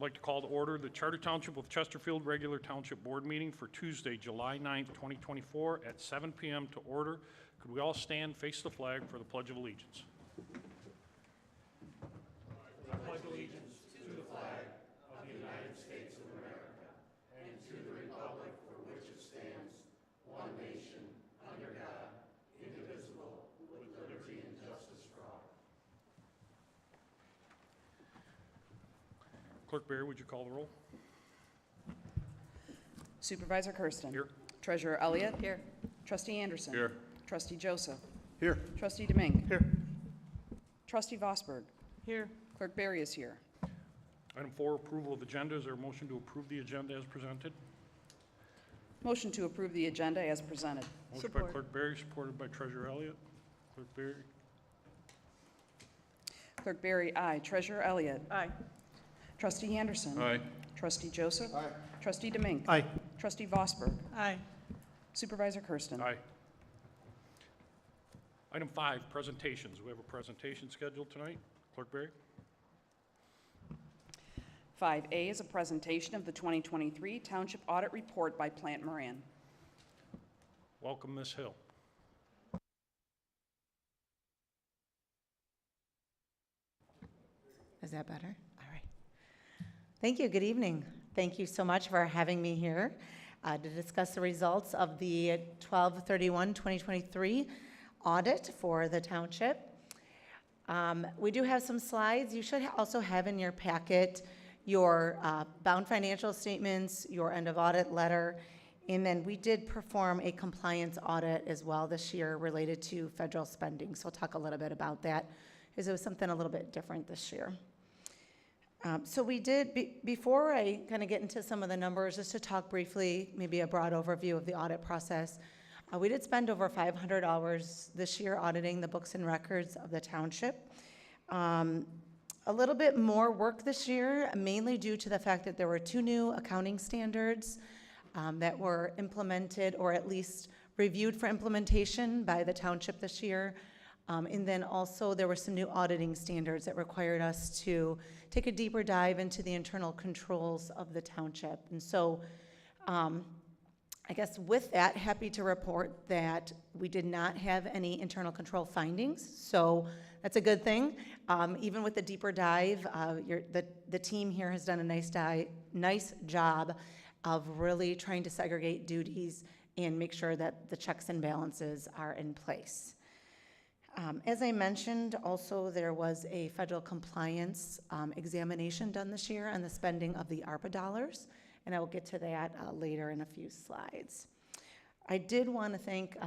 like to call to order the Charter Township of Chesterfield Regular Township Board meeting for Tuesday, July 9th, 2024 at 7 p.m. to order. Could we all stand, face the flag for the Pledge of Allegiance? I pledge allegiance to the flag of the United States of America and to the republic for which it stands, one nation, under God, indivisible, with liberty and justice for all. Clerk Barry, would you call the roll? Supervisor Kersten. Here. Treasurer Elliott. Here. Trustee Anderson. Here. Trustee Joseph. Here. Trustee Demink. Here. Trustee Vosberg. Here. Clerk Barry is here. Item 4, approval of agenda. Is there a motion to approve the agenda as presented? Motion to approve the agenda as presented. Motion by Clerk Barry, supported by Treasurer Elliott. Clerk Barry. Clerk Barry, aye. Treasurer Elliott. Aye. Trustee Anderson. Aye. Trustee Joseph. Aye. Trustee Demink. Aye. Trustee Vosberg. Aye. Supervisor Kersten. Aye. Item 5, presentations. We have a presentation scheduled tonight. Clerk Barry. 5A is a presentation of the 2023 Township Audit Report by Plante Moran. Welcome, Ms. Hill. Is that better? All right. Thank you. Good evening. Thank you so much for having me here to discuss the results of the 12/31/2023 audit for the township. We do have some slides. You should also have in your packet your bound financial statements, your end of audit letter, and then we did perform a compliance audit as well this year related to federal spending. So I'll talk a little bit about that because it was something a little bit different this year. So we did, before I kind of get into some of the numbers, just to talk briefly, maybe a broad overview of the audit process. We did spend over 500 hours this year auditing the books and records of the township. A little bit more work this year, mainly due to the fact that there were 2 new accounting standards that were implemented or at least reviewed for implementation by the township this year. And then also there were some new auditing standards that required us to take a deeper dive into the internal controls of the township. And so I guess with that, happy to report that we did not have any internal control findings. So that's a good thing. Even with the deeper dive, the team here has done a nice job of really trying to segregate duties and make sure that the checks and balances are in place. As I mentioned, also there was a federal compliance examination done this year on the spending of the ARPA dollars, and I will get to that later in a few slides. I did want to thank,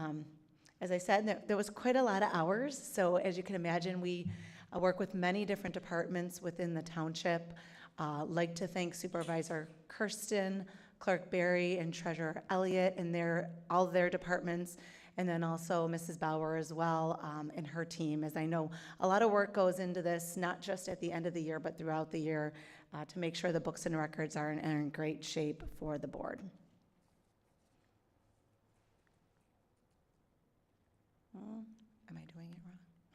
as I said, there was quite a lot of hours, so as you can imagine, we work with many different departments within the township. Like to thank Supervisor Kersten, Clerk Barry, and Treasurer Elliott and all their departments, and then also Mrs. Bauer as well, and her team, as I know a lot of work goes into this, not just at the end of the year, but throughout the year, to make sure the books and records are in great shape for the board. Am I doing it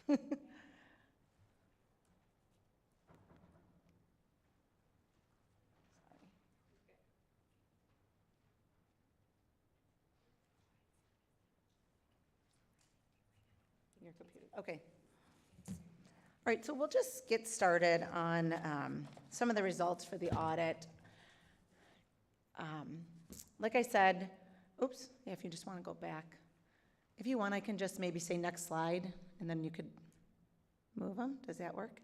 wrong? Your computer. Okay. All right, so we'll just get started on some of the results for the audit. Like I said, oops, yeah, if you just want to go back. If you want, I can just maybe say next slide, and then you could move them. Does that work?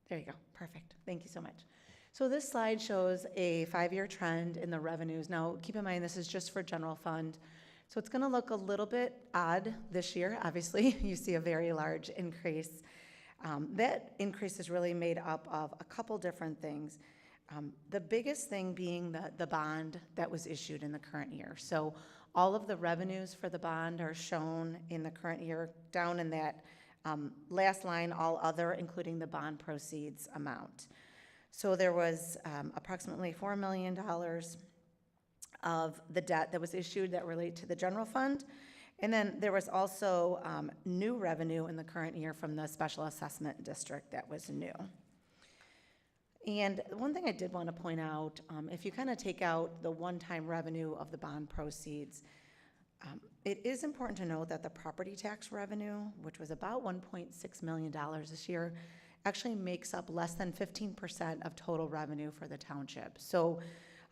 There you go. Perfect. Thank you so much. So this slide shows a 5-year trend in the revenues. Now, keep in mind, this is just for general fund. So it's going to look a little bit odd this year. Obviously, you see a very large increase. That increase is really made up of a couple different things. The biggest thing being the bond that was issued in the current year. So all of the revenues for the bond are shown in the current year down in that last line, all other, including the bond proceeds amount. So there was approximately $4 million of the debt that was issued that relate to the general fund, And then there was also new revenue in the current year from the special assessment district that was new. And one thing I did want to point out, if you kind of take out the one-time revenue of the bond proceeds, it is important to note that the property tax revenue, which was about $1.6 million this year, actually makes up less than 15% of total revenue for the township. So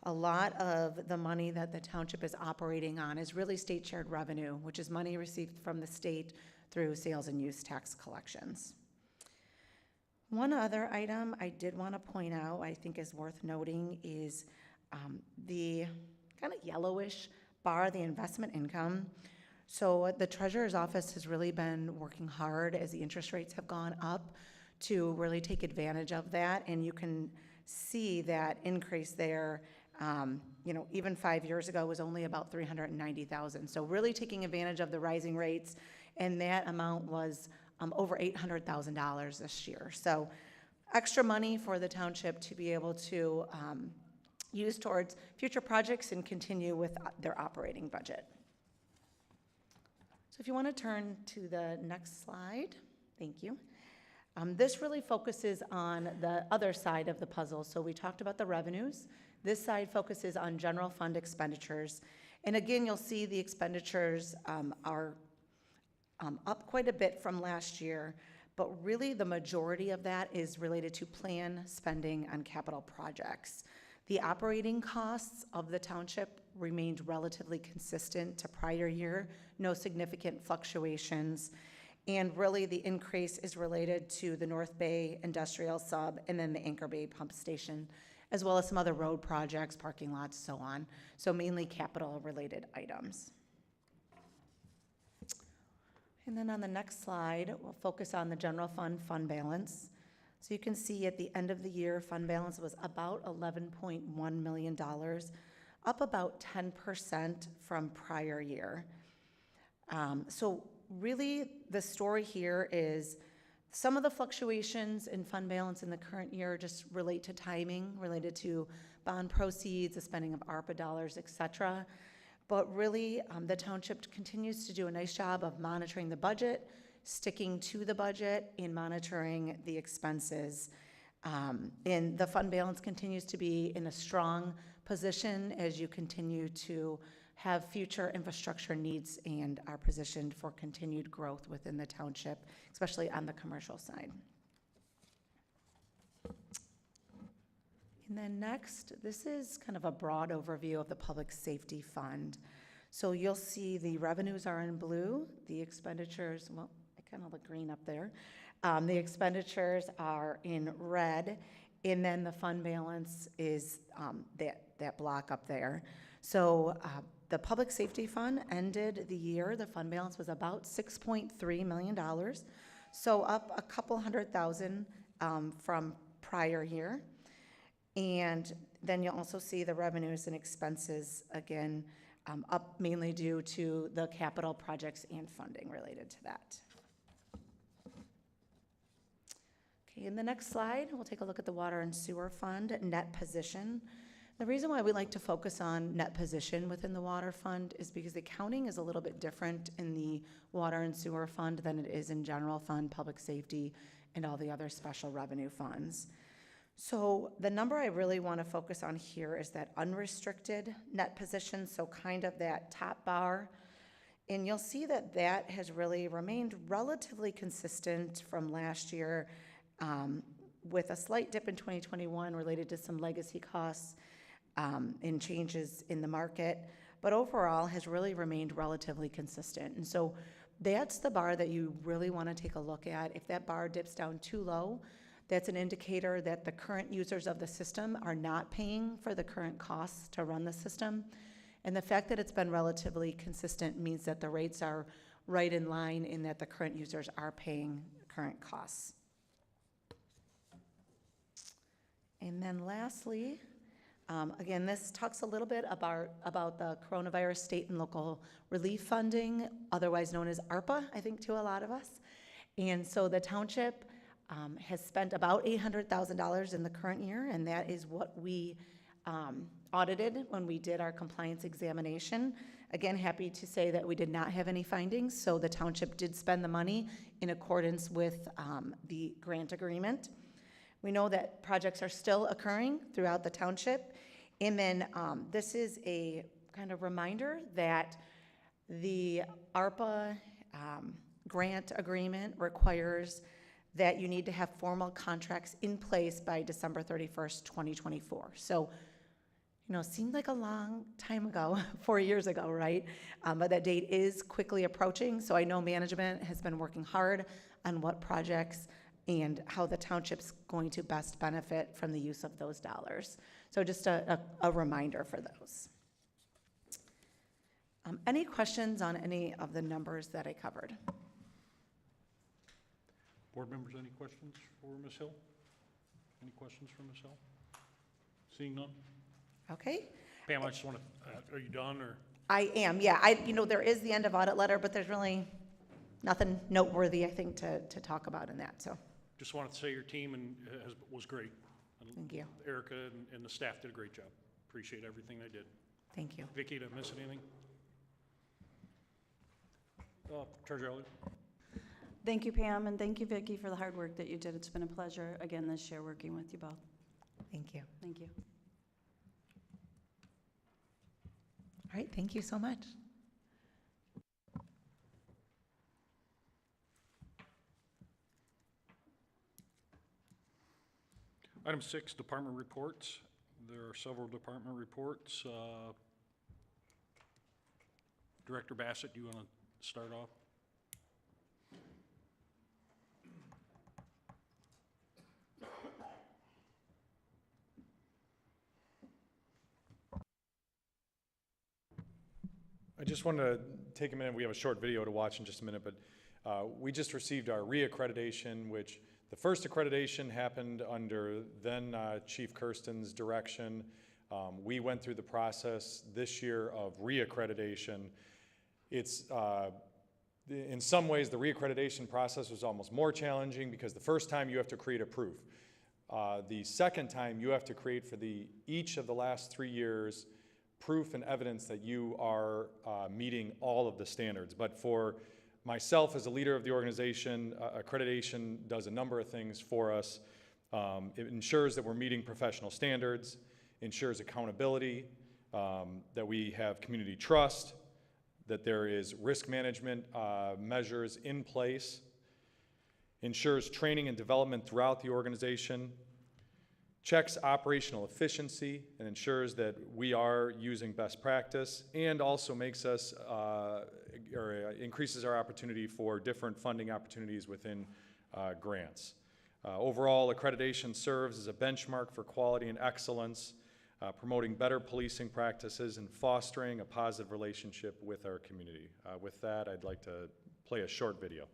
a lot of the money that the township is operating on is really state shared revenue, which is money received from the state through sales and use tax collections. One other item I did want to point out, I think is worth noting, is the kind of yellowish bar, the investment income. So the treasurer's office has really been working hard as the interest rates have gone up to really take advantage of that, and you can see that increase there. Even 5 years ago was only about $390,000. So really taking advantage of the rising rates, and that amount was over $800,000 this year. So extra money for the township to be able to use towards future projects and continue with their operating budget. So if you want to turn to the next slide, thank you. This really focuses on the other side of the puzzle. So we talked about the revenues. This side focuses on general fund expenditures. And again, you'll see the expenditures are up quite a bit from last year, but really the majority of that is related to plan spending on capital projects. The operating costs of the township remained relatively consistent to prior year, no significant fluctuations. And really the increase is related to the North Bay Industrial Sub and then the Anchor Bay Pump Station, as well as some other road projects, parking lots, so on. So mainly capital related items. And then on the next slide, we'll focus on the general fund balance. So you can see at the end of the year, fund balance was about $11.1 million, up about 10% from prior year. So really the story here is some of the fluctuations in fund balance in the current year just relate to timing, related to bond proceeds, the spending of ARPA dollars, et cetera. But really, the township continues to do a nice job of monitoring the budget, sticking to the budget, and monitoring the expenses. And the fund balance continues to be in a strong position as you continue to have future infrastructure needs and are positioned for continued growth within the township, especially on the commercial side. And then next, this is kind of a broad overview of the Public Safety Fund. So you'll see the revenues are in blue, the expenditures, well, I kind of look green up there. The expenditures are in red, and then the fund balance is that block up there. So the Public Safety Fund ended the year, the fund balance was about $6.3 million, so up a couple $100,000 from prior year. And then you'll also see the revenues and expenses, again, up mainly due to the capital projects and funding related to that. Okay, in the next slide, we'll take a look at the Water and Sewer Fund net position. The reason why we like to focus on net position within the Water Fund is because the accounting is a little bit different in the Water and Sewer Fund than it is in General Fund, Public Safety, and all the other special revenue funds. So the number I really want to focus on here is that unrestricted net position, so kind of that top bar. And you'll see that that has really remained relatively consistent from last year, with a slight dip in 2021 related to some legacy costs and changes in the market, but overall has really remained relatively consistent. And so that's the bar that you really want to take a look at. If that bar dips down too low, that's an indicator that the current users of the system are not paying for the current costs to run the system. And the fact that it's been relatively consistent means that the rates are right in line in that the current users are paying current costs. And then lastly, again, this talks a little bit about the coronavirus state and local relief funding, otherwise known as ARPA, I think, to a lot of us. And so the township has spent about $800,000 in the current year, and that is what we audited when we did our compliance examination. Again, happy to say that we did not have any findings, so the township did spend the money in accordance with the grant agreement. We know that projects are still occurring throughout the township, and then this is a kind of reminder that the ARPA grant agreement requires that you need to have formal contracts in place by December 31st, 2024. So, seemed like a long time ago, 4 years ago, right? But that date is quickly approaching, so I know management has been working hard on what projects and how the township's going to best benefit from the use of those dollars. So just a reminder for those. Any questions on any of the numbers that I covered? Board members, any questions for Ms. Hill? Any questions for Ms. Hill? Seeing none? Okay. Pam, I just want to, are you done or? I am, yeah. There is the end of audit letter, but there's really nothing noteworthy, I think, to talk about in that, so. Just wanted to say your team was great. Thank you. Erica and the staff did a great job. Appreciate everything they did. Thank you. Vicki, did I miss anything? Treasurer Elliott? Thank you, Pam, and thank you, Vicki, for the hard work that you did. It's been a pleasure again this year working with you both. Thank you. Thank you. All right, thank you so much. Item 6, department reports. There are several department reports. Director Bassett, do you want to start off? I just wanted to take a minute. We have a short video to watch in just a minute, but we just received our reaccreditation, which the first accreditation happened under then Chief Kersten's direction. We went through the process this year of reaccreditation. It's, in some ways, the reaccreditation process was almost more challenging because the first time you have to create a proof. The second time you have to create for each of the last 3 years proof and evidence that you are meeting all of the standards. But for myself as a leader of the organization, accreditation does a number of things for us. It ensures that we're meeting professional standards, ensures accountability, that we have community trust, that there is risk management measures in place, ensures training and development throughout the organization, checks operational efficiency and ensures that we are using best practice, and also makes us, increases our opportunity for different funding opportunities within grants. Overall, accreditation serves as a benchmark for quality and excellence, promoting better policing practices and fostering a positive relationship with our community. With that, I'd like to play a short video.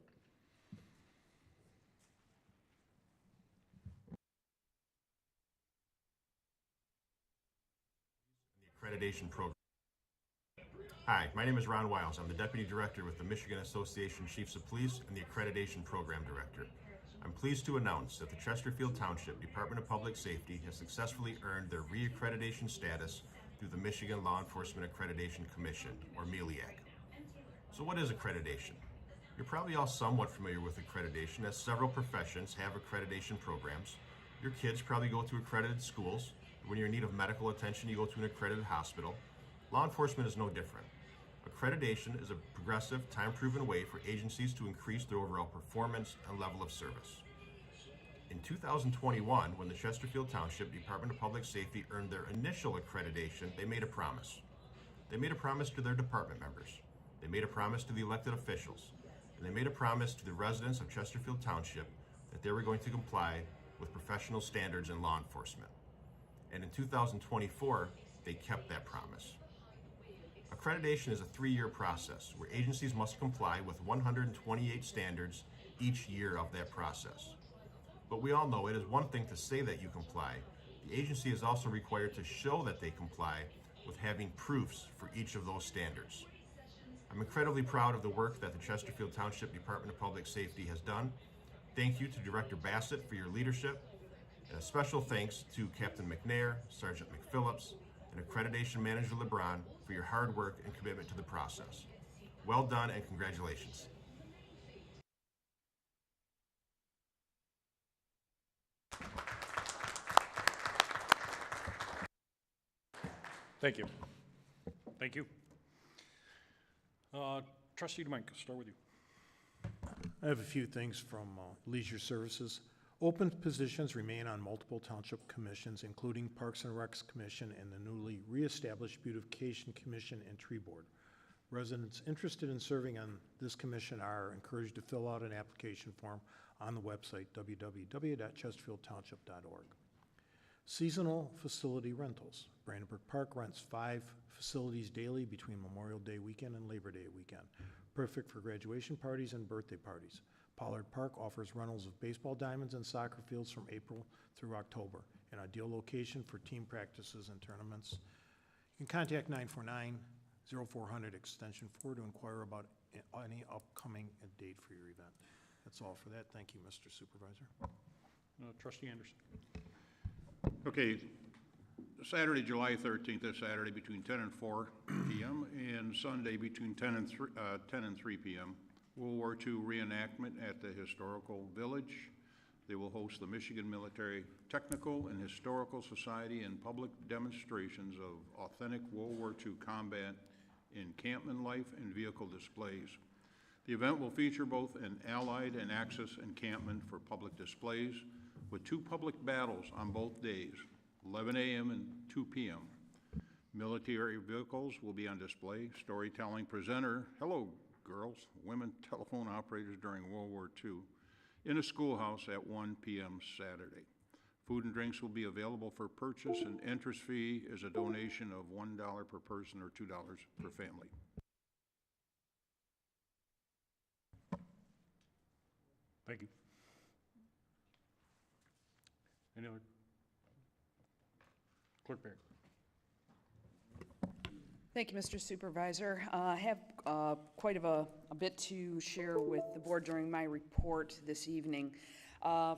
Accreditation program. Hi, my name is Ron Wiles. I'm the Deputy Director with the Michigan Association Chiefs of Police and the Accreditation Program Director. I'm pleased to announce that the Chesterfield Township Department of Public Safety has successfully earned their reaccreditation status through the Michigan Law Enforcement Accreditation Commission, or MELIAC. So what is accreditation? You're probably all somewhat familiar with accreditation, as several professions have accreditation programs. Your kids probably go to accredited schools. When you're in need of medical attention, you go to an accredited hospital. Law enforcement is no different. Accreditation is a progressive, time-proven way for agencies to increase their overall performance and level of service. In 2021, when the Chesterfield Township Department of Public Safety earned their initial accreditation, they made a promise. They made a promise to their department members. They made a promise to the elected officials. And they made a promise to the residents of Chesterfield Township that they were going to comply with professional standards in law enforcement. And in 2024, they kept that promise. Accreditation is a 3-year process where agencies must comply with 128 standards each year of that process. But we all know it is one thing to say that you comply. The agency is also required to show that they comply with having proofs for each of those standards. I'm incredibly proud of the work that the Chesterfield Township Department of Public Safety has done. Thank you to Director Bassett for your leadership. And a special thanks to Captain McNair, Sergeant McPhillips, and Accreditation Manager LeBron for your hard work and commitment to the process. Well done and congratulations. Thank you. Thank you. Trustee DeMike, start with you. I have a few things from Leisure Services. Open positions remain on multiple township commissions, including Parks and Recs Commission and the newly reestablished Beautification Commission and Tree Board. Residents interested in serving on this commission are encouraged to fill out an application form on the website www.chesterfieldtownship.org. Seasonal facility rentals. Brandenburg Park rents 5 facilities daily between Memorial Day weekend and Labor Day weekend. Perfect for graduation parties and birthday parties. Pollard Park offers rentals of baseball diamonds and soccer fields from April through October, an ideal location for team practices and tournaments. You can contact 949-0400 extension 4 to inquire about any upcoming date for your event. That's all for that. Thank you, Mr. Supervisor. Trustee Anderson. Okay, Saturday, July 13th, this Saturday between 10 and 4 p.m. and Sunday between 10 and 3 p.m. World War II reenactment at the Historical Village. They will host the Michigan Military Technical and Historical Society and public demonstrations of authentic World War II combat encampment life and vehicle displays. The event will feature both an Allied and Axis encampment for public displays, with 2 public battles on both days, 11 a.m. and 2 p.m. Military vehicles will be on display. Storytelling presenter, hello girls, women telephone operators during World War II, in a schoolhouse at 1 p.m. Saturday. Food and drinks will be available for purchase, and entrance fee is a donation of $1 per person or $2 per family. Thank you. Any other? Clerk Barrett. Thank you, Mr. Supervisor. I have quite of a bit to share with the board during my report this evening.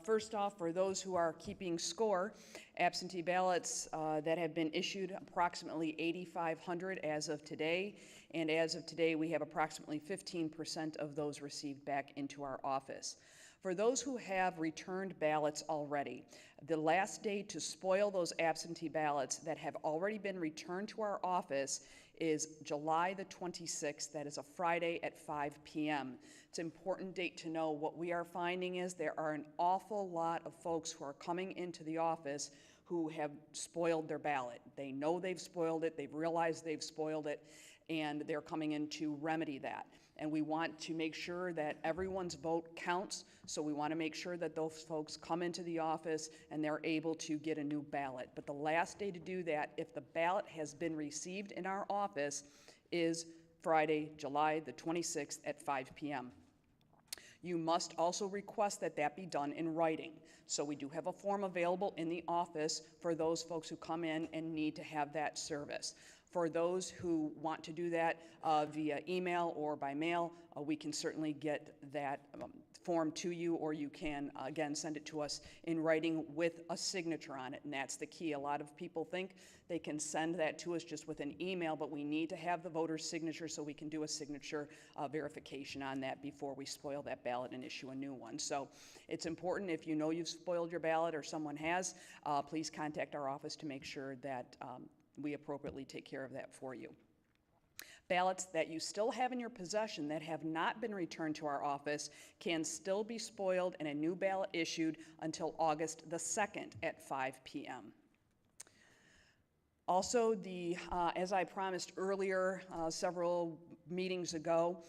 First off, for those who are keeping score, absentee ballots that have been issued, approximately 8,500 as of today, and as of today we have approximately 15% of those received back into our office. For those who have returned ballots already, the last day to spoil those absentee ballots that have already been returned to our office is July the 26th. That is a Friday at 5 p.m. It's an important date to know. What we are finding is there are an awful lot of folks who are coming into the office who have spoiled their ballot. They know they've spoiled it, they've realized they've spoiled it, and they're coming in to remedy that. And we want to make sure that everyone's vote counts, so we want to make sure that those folks come into the office and they're able to get a new ballot. But the last day to do that, if the ballot has been received in our office, is Friday, July the 26th at 5 p.m. You must also request that that be done in writing. So we do have a form available in the office for those folks who come in and need to have that service. For those who want to do that via email or by mail, we can certainly get that form to you, or you can, again, send it to us in writing with a signature on it, and that's the key. A lot of people think they can send that to us just with an email, but we need to have the voter's signature so we can do a signature verification on that before we spoil that ballot and issue a new one. So it's important, if you know you've spoiled your ballot or someone has, please contact our office to make sure that we appropriately take care of that for you. Ballots that you still have in your possession that have not been returned to our office can still be spoiled and a new ballot issued until August the 2nd at 5 p.m. Also, as I promised earlier, several meetings ago,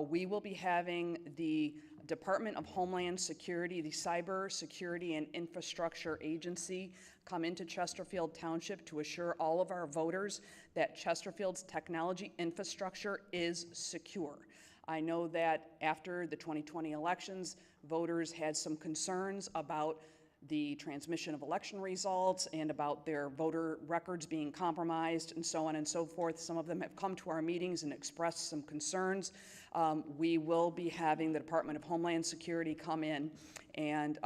we will be having the Department of Homeland Security, the Cyber Security and Infrastructure Agency, come into Chesterfield Township to assure all of our voters that Chesterfield's technology infrastructure is secure. I know that after the 2020 elections, voters had some concerns about the transmission of election results and about their voter records being compromised and so on and so forth. Some of them have come to our meetings and expressed some concerns. We will be having the Department of Homeland Security come in and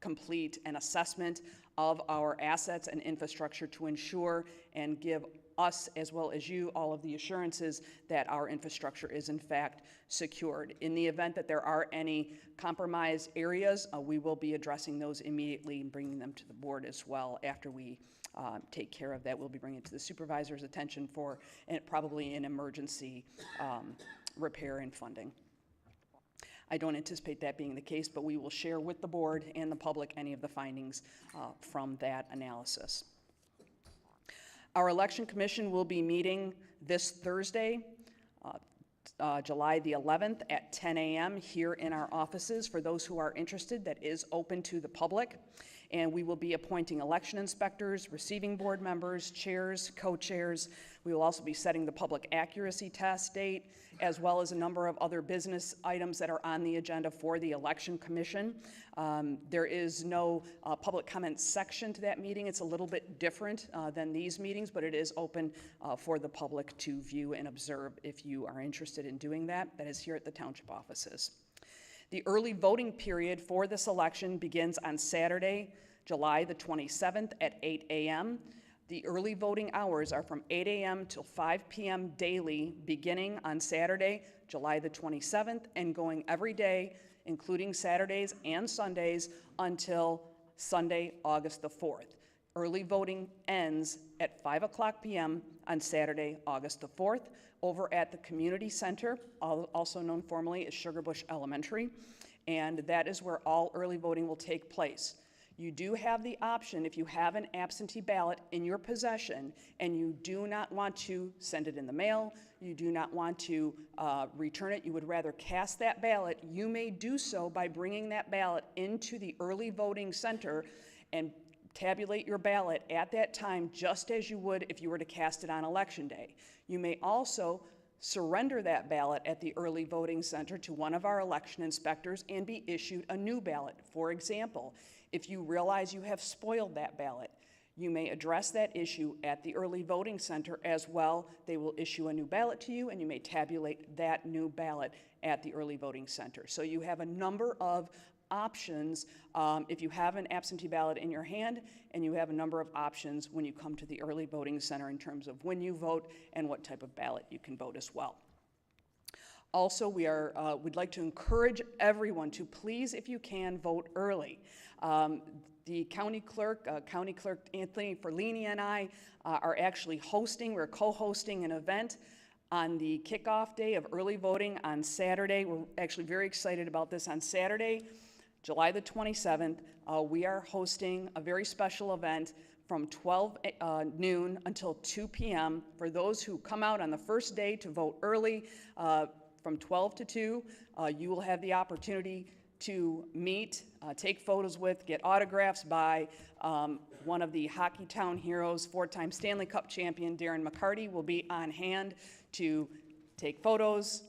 complete an assessment of our assets and infrastructure to ensure and give us, as well as you, all of the assurances that our infrastructure is in fact secured. In the event that there are any compromised areas, we will be addressing those immediately and bringing them to the board as well after we take care of that. We'll be bringing it to the supervisor's attention for probably an emergency repair and funding. I don't anticipate that being the case, but we will share with the board and the public any of the findings from that analysis. Our election commission will be meeting this Thursday, July the 11th at 10 a.m. here in our offices. For those who are interested, that is open to the public. And we will be appointing election inspectors, receiving board members, chairs, co-chairs. We will also be setting the public accuracy test date, as well as a number of other business items that are on the agenda for the election commission. There is no public comment section to that meeting. It's a little bit different than these meetings, but it is open for the public to view and observe if you are interested in doing that. That is here at the township offices. The early voting period for this election begins on Saturday, July the 27th at 8 a.m. The early voting hours are from 8 a.m. till 5 p.m. daily, beginning on Saturday, July the 27th, and going every day, including Saturdays and Sundays, until Sunday, August the 4th. Early voting ends at 5 o'clock p.m. on Saturday, August the 4th, over at the Community Center, also known formally as Sugar Bush Elementary, and that is where all early voting will take place. You do have the option, if you have an absentee ballot in your possession and you do not want to send it in the mail, you do not want to return it, you would rather cast that ballot, you may do so by bringing that ballot into the early voting center and tabulate your ballot at that time, just as you would if you were to cast it on election day. You may also surrender that ballot at the early voting center to one of our election inspectors and be issued a new ballot. For example, if you realize you have spoiled that ballot, you may address that issue at the early voting center as well. They will issue a new ballot to you, and you may tabulate that new ballot at the early voting center. So you have a number of options if you have an absentee ballot in your hand, and you have a number of options when you come to the early voting center in terms of when you vote and what type of ballot you can vote as well. Also, we'd like to encourage everyone to please, if you can, vote early. The County Clerk Anthony Ferlini and I are actually we're co-hosting an event on the kickoff day of early voting on Saturday. We're actually very excited about this. On Saturday, July the 27th, we are hosting a very special event from 12 noon until 2 p.m. For those who come out on the first day to vote early, from 12 to 2, you will have the opportunity to meet, take photos with, get autographs by one of the Hockey Town heroes, 4-time Stanley Cup champion Darren McCarty will be on hand to take photos,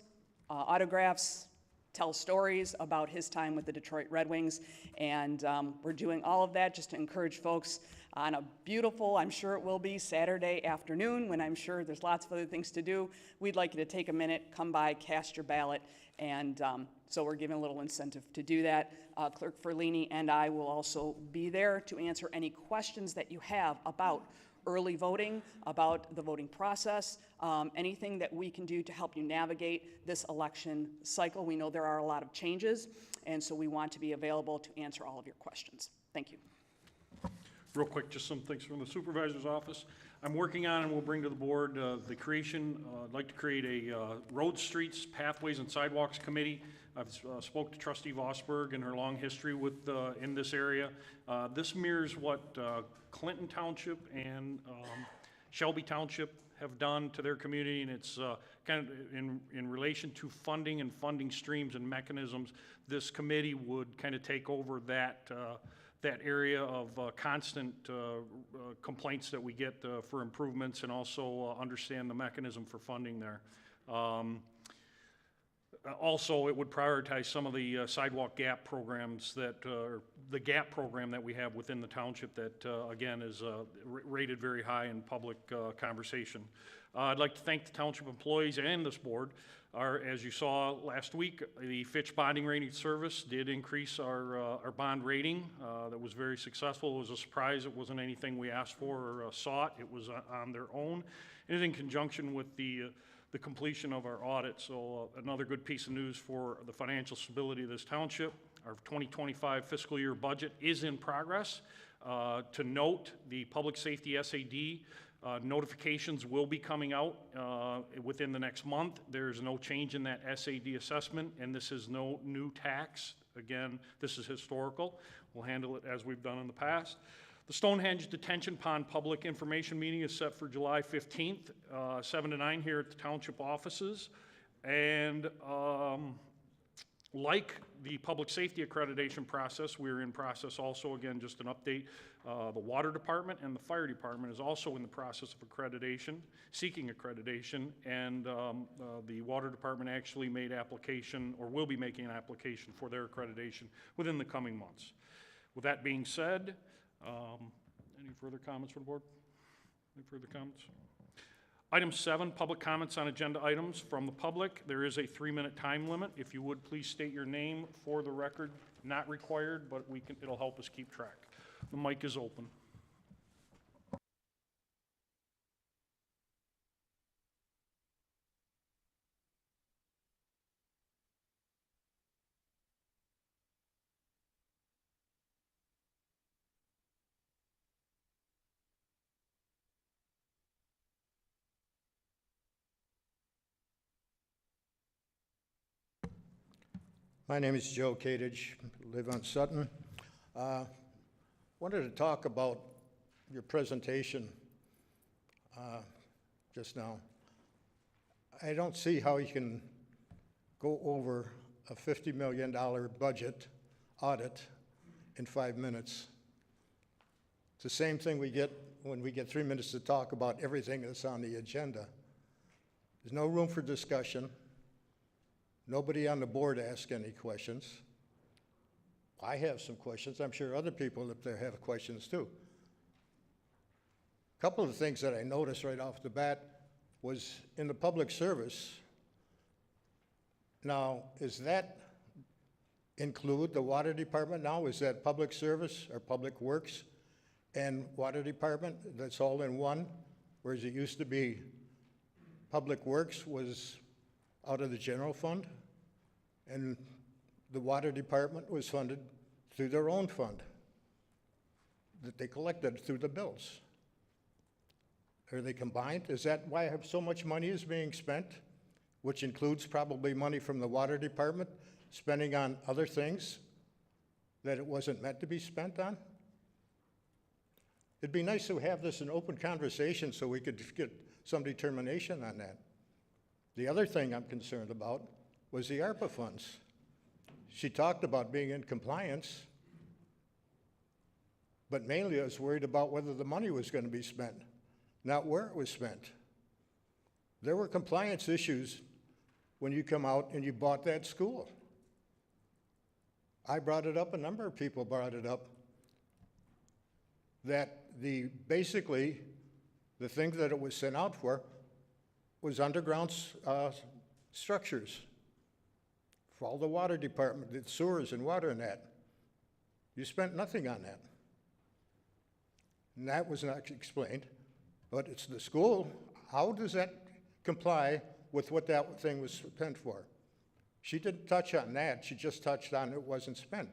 autographs, tell stories about his time with the Detroit Red Wings. And we're doing all of that just to encourage folks on a beautiful, I'm sure it will be, Saturday afternoon, when I'm sure there's lots of other things to do. We'd like you to take a minute, come by, cast your ballot, and so we're giving a little incentive to do that. Clerk Ferlini and I will also be there to answer any questions that you have about early voting, about the voting process, anything that we can do to help you navigate this election cycle. We know there are a lot of changes, and so we want to be available to answer all of your questions. Thank you. Real quick, just some things from the supervisor's office. I'm working on and we'll bring to the board the creation, I'd like to create a road, streets, pathways, and sidewalks committee. I've spoke to Trustee Vosberg and her long history with in this area. This mirrors what Clinton Township and Shelby Township have done to their community, and it's kind of in relation to funding and funding streams and mechanisms. This committee would kind of take over that that area of constant complaints that we get for improvements, and also understand the mechanism for funding there. Also, it would prioritize some of the sidewalk gap programs that, the gap program that we have within the township that, again, is rated very high in public conversation. I'd like to thank the township employees and this board As you saw last week, the Fitch Bonding Rating Service did increase our bond rating. That was very successful. It was a surprise. It wasn't anything we asked for or sought. It was on their own, and in conjunction with the completion of our audit. So another good piece of news for the financial stability of this township. Our 2025 fiscal year budget is in progress. To note, the Public Safety SAD notifications will be coming out within the next month. There's no change in that SAD assessment, and this is no new tax. Again, this is historical. We'll handle it as we've done in the past. The Stonehenge Detention Pond Public Information Meeting is set for July 15th, 7 to 9 here at the township offices. And like the public safety accreditation process, we're in process also, again, just an update, the water department and the fire department is also in the process of accreditation, seeking accreditation, and the water department actually made application, or will be making an application for their accreditation within the coming months. With that being said, any further comments from the board? Any further comments? Item 7, public comments on agenda items from the public. There is a 3-minute time limit. If you would, please state your name for the record. Not required, but it'll help us keep track. The mic is open. My name is Joe Kadich, live on Sutton. Wanted to talk about your presentation just now. I don't see how you can go over a $50 million budget audit in 5 minutes. It's the same thing we get when we get 3 minutes to talk about everything that's on the agenda. There's no room for discussion. Nobody on the board asked any questions. I have some questions. I'm sure other people up there have questions too. A couple of the things that I noticed right off the bat was in the public service. Now, does that include the water department now? Is that public service or public works and water department? That's all in one? Whereas it used to be public works was out of the general fund, and the water department was funded through their own fund that they collected through the bills. Are they combined? Is that why so much money is being spent, which includes probably money from the water department spending on other things that it wasn't meant to be spent on? It'd be nice to have this an open conversation so we could get some determination on that. The other thing I'm concerned about was the ARPA funds. She talked about being in compliance, but mainly I was worried about whether the money was going to be spent, not where it was spent. There were compliance issues when you come out and you bought that school. I brought it up, a number of people brought it up, that basically the thing that it was sent out for was underground structures for all the water department, the sewers and water and that. You spent nothing on that. And that was not explained, but it's the school. How does that comply with what that thing was spent for? She didn't touch on that. She just touched on it wasn't spent.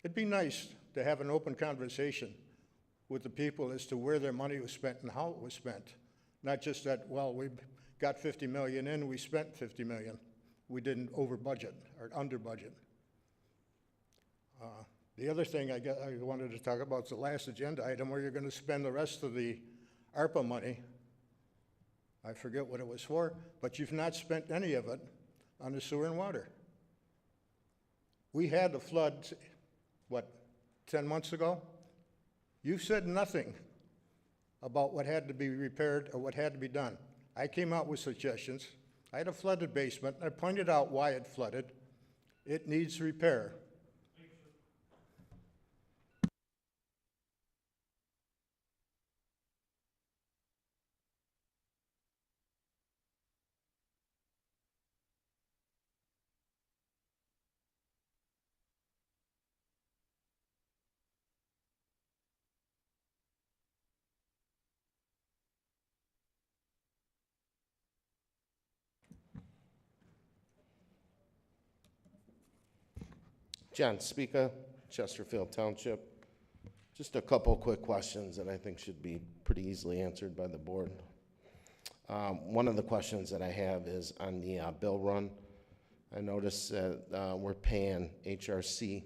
It'd be nice to have an open conversation with the people as to where their money was spent and how it was spent. Not just that, well, we got 50 million in, we spent 50 million. We didn't over budget or under budget. The other thing I wanted to talk about is the last agenda item where you're going to spend the rest of the ARPA money. I forget what it was for, but you've not spent any of it on the sewer and water. We had a flood, 10 months ago? You said nothing about what had to be repaired or what had to be done. I came out with suggestions. I had a flooded basement. I pointed out why it flooded. It needs repair. John Speaka, Chesterfield Township. Just a couple quick questions that I think should be pretty easily answered by the board. One of the questions that I have is on the bill run. I noticed that we're paying HRC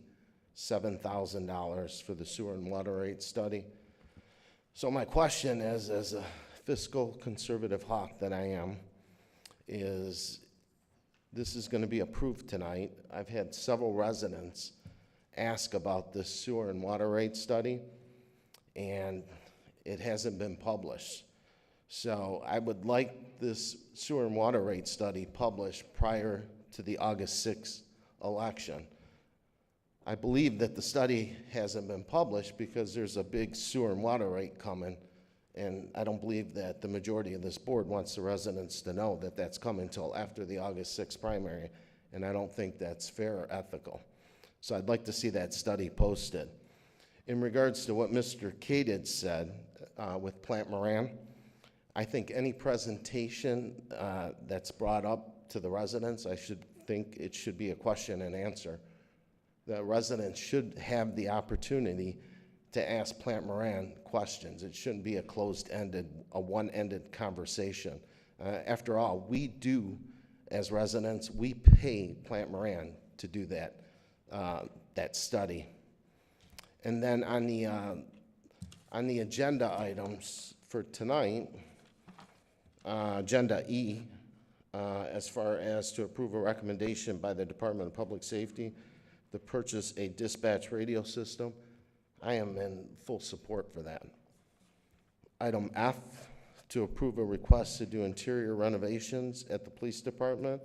$7,000 for the sewer and water rate study. So my question is, as a fiscal conservative hawk that I am, is this is going to be approved tonight. I've had several residents ask about this sewer and water rate study, and it hasn't been published. So I would like this sewer and water rate study published prior to the August 6th election. I believe that the study hasn't been published because there's a big sewer and water rate coming, and I don't believe that the majority of this board wants the residents to know that that's coming until after the August 6th primary, and I don't think that's fair or ethical. So I'd like to see that study posted. In regards to what Mr. Kadid said with Plante Moran, I think any presentation that's brought up to the residents, I should think it should be a question and answer. The residents should have the opportunity to ask Plante Moran questions. It shouldn't be a closed-ended, a one-ended conversation. After all, we do, as residents, we pay Plante Moran to do that study. And then on the agenda items for tonight, Agenda E, as far as to approve a recommendation by the Department of Public Safety to purchase a dispatch radio system, I am in full support for that. Item F, to approve a request to do interior renovations at the police department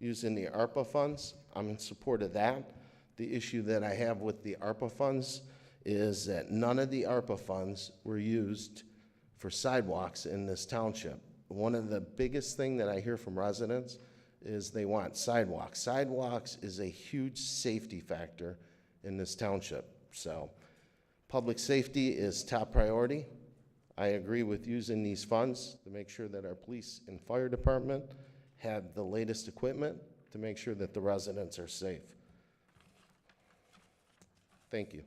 using the ARPA funds. I'm in support of that. The issue that I have with the ARPA funds is that none of the ARPA funds were used for sidewalks in this township. One of the biggest things that I hear from residents is they want sidewalks. Sidewalks is a huge safety factor in this township. So public safety is top priority. I agree with using these funds to make sure that our police and fire department have the latest equipment to make sure that the residents are safe. Thank you.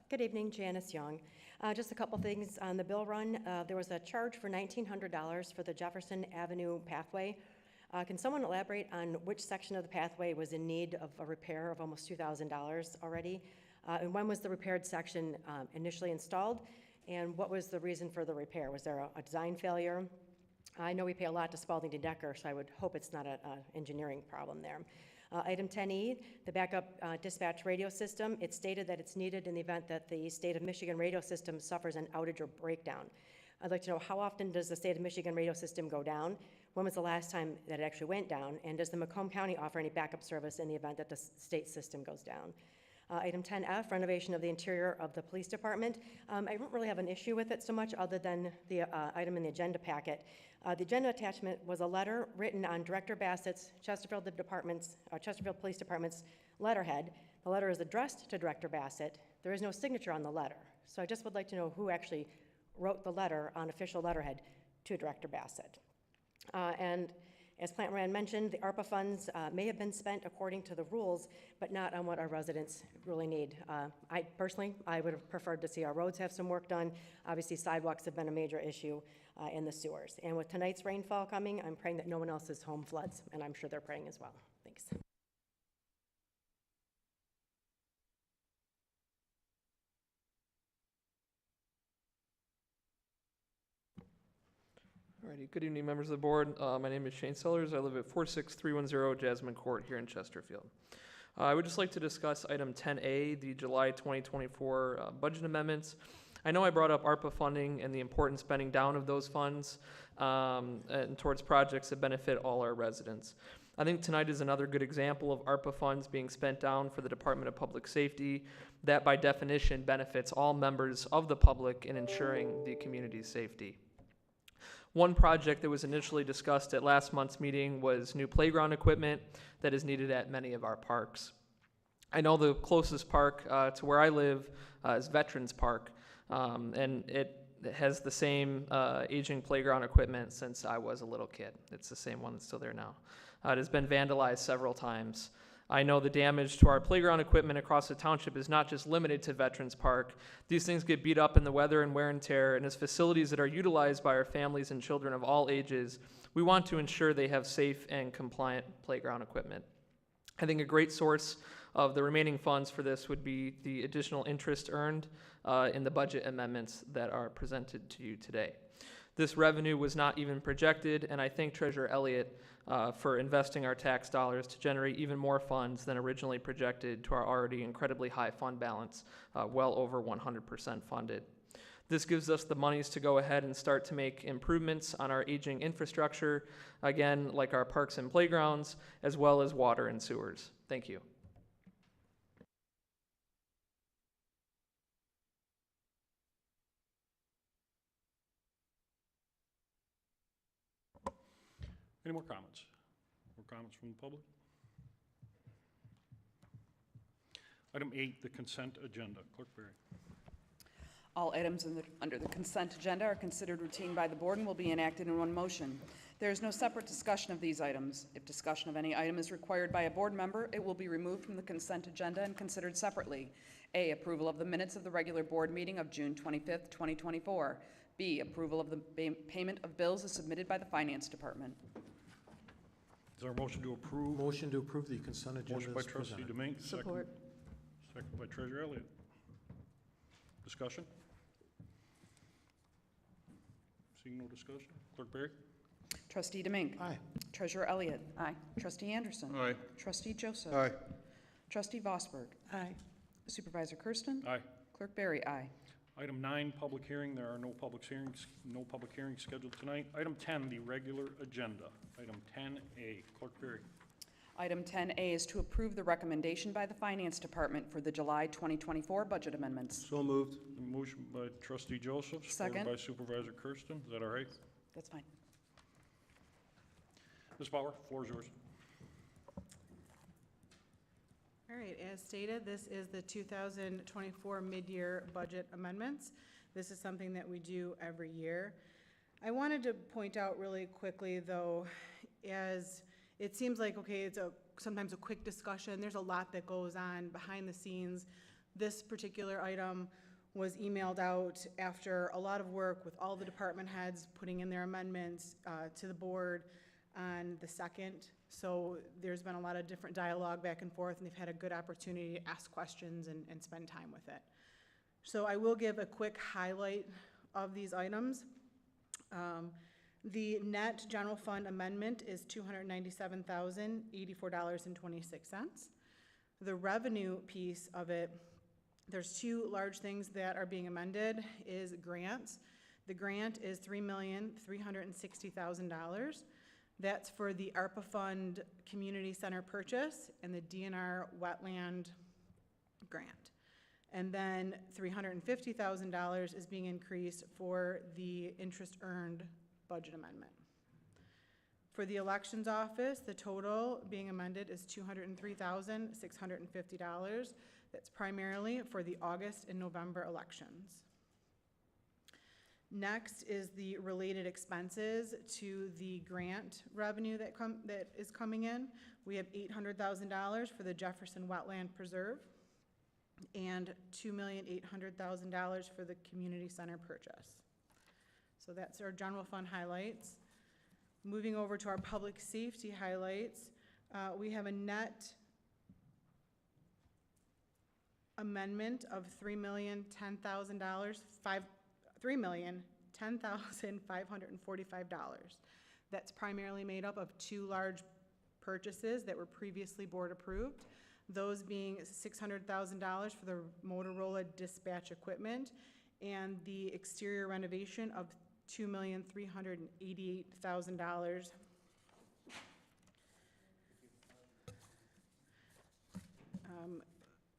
Good evening, Janice Young. Just a couple things on the bill run. There was a charge for $1,900 for the Jefferson Avenue pathway. Can someone elaborate on which section of the pathway was in need of a repair of almost $2,000 already? And when was the repaired section initially installed? And what was the reason for the repair? Was there a design failure? I know we pay a lot to Spalding & Decker, so I would hope it's not an engineering problem there. Item 10E, the backup dispatch radio system. It's stated that it's needed in the event that the state of Michigan radio system suffers an outage or breakdown. I'd like to know, how often does the state of Michigan radio system go down? When was the last time that it actually went down? And does the Macomb County offer any backup service in the event that the state system goes down? Item 10F, renovation of the interior of the police department. I don't really have an issue with it so much other than the item in the agenda packet. The agenda attachment was a letter written on Director Bassett's Chesterfield Police Department's letterhead. The letter is addressed to Director Bassett. There is no signature on the letter. So I just would like to know who actually wrote the letter on official letterhead to Director Bassett. And as Plante Moran mentioned, the ARPA funds may have been spent according to the rules, but not on what our residents really need. I would have preferred to see our roads have some work done. Obviously, sidewalks have been a major issue in the sewers. And with tonight's rainfall coming, I'm praying that no one else's home floods, and I'm sure they're praying as well. Thanks. Alrighty, good evening, members of the board. My name is Shane Sellers. I live at 46310 Jasmine Court here in Chesterfield. I would just like to discuss item 10A, the July 2024 budget amendments. I know I brought up ARPA funding and the important spending down of those funds and towards projects that benefit all our residents. I think tonight is another good example of ARPA funds being spent down for the Department of Public Safety. That by definition benefits all members of the public in ensuring the community's safety. One project that was initially discussed at last month's meeting was new playground equipment that is needed at many of our parks. I know the closest park to where I live is Veterans Park, and it has the same aging playground equipment since I was a little kid. It's the same one that's still there now. It has been vandalized several times. I know the damage to our playground equipment across the township is not just limited to Veterans Park. These things get beat up in the weather and wear and tear, and as facilities that are utilized by our families and children of all ages, we want to ensure they have safe and compliant playground equipment. I think a great source of the remaining funds for this would be the additional interest earned in the budget amendments that are presented to you today. This revenue was not even projected, and I thank Treasurer Elliott for investing our tax dollars to generate even more funds than originally projected to our already incredibly high fund balance, well over 100% funded. This gives us the monies to go ahead and start to make improvements on our aging infrastructure, again, like our parks and playgrounds, as well as water and sewers. Thank you. Any more comments? More comments from the public? Item 8, the consent agenda. Clerk Berry. All items under the consent agenda are considered routine by the board and will be enacted in one motion. There is no separate discussion of these items. If discussion of any item is required by a board member, it will be removed from the consent agenda and considered separately. A, approval of the minutes of the regular board meeting of June 25th, 2024. B, approval of the payment of bills as submitted by the Finance Department. Is there a motion to approve? Motion to approve the consent agenda Motion by as trustee presented. Demink. Support. Second by Treasurer Elliott. Discussion? Seeing no discussion. Clerk Berry. Trustee Demink. Aye. Treasurer Elliott. Aye. Trustee Anderson. Aye. Trustee Joseph. Aye. Trustee Vosberg. Aye. Supervisor Kersten. Aye. Clerk Berry, aye. Item 9, public hearing. There are no public hearings scheduled tonight. Item 10, the regular agenda. Item 10A. Clerk Berry. Item 10A is to approve the recommendation by the Finance Department for the July 2024 budget amendments. So moved. Motion by trustee Joseph, supported Second. by Supervisor Kersten. Is that all right? That's fine. Ms. Bauer, floor is yours. All right, as stated, this is the 2024 mid-year budget amendments. This is something that we do every year. I wanted to point out really quickly, though, as it seems like, okay, it's sometimes a quick discussion. There's a lot that goes on behind the scenes. This particular item was emailed out after a lot of work with all the department heads putting in their amendments to the board on the 2nd. So there's been a lot of different dialogue back and forth, and they've had a good opportunity to ask questions and spend time with it. So I will give a quick highlight of these items. The net general fund amendment is $297,084.26. The revenue piece of it, there's two large things that are being amended, is grants. The grant is $3,360,000. That's for the ARPA Fund Community Center purchase and the DNR wetland grant. And then $350,000 is being increased for the interest earned budget amendment. For the elections office, the total being amended is $203,650. That's primarily for the August and November elections. Next is the related expenses to the grant revenue that is coming in. We have $800,000 for the Jefferson Wetland Preserve and $2,800,000 for the community center purchase. So that's our general fund highlights. Moving over to our public safety highlights, we have a net amendment of $3,010,545. That's primarily made up of two large purchases that were previously board approved. Those being $600,000 for the Motorola dispatch equipment and the exterior renovation of $2,388,000.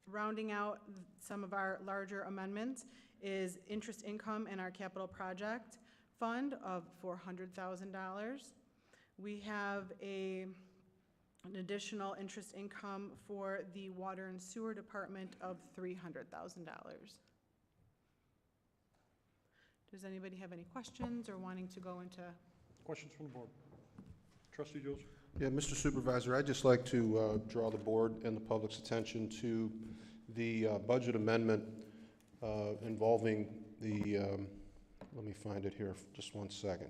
Rounding out some of our larger amendments is interest income in our capital project fund of $400,000. We have a an additional interest income for the Water and Sewer Department of $300,000. Does anybody have any questions or wanting to go into? Questions from the board? Trustee Joseph? Yeah, Mr. Supervisor, I'd just like to draw the board and the public's attention to the budget amendment involving the, let me find it here, just one second.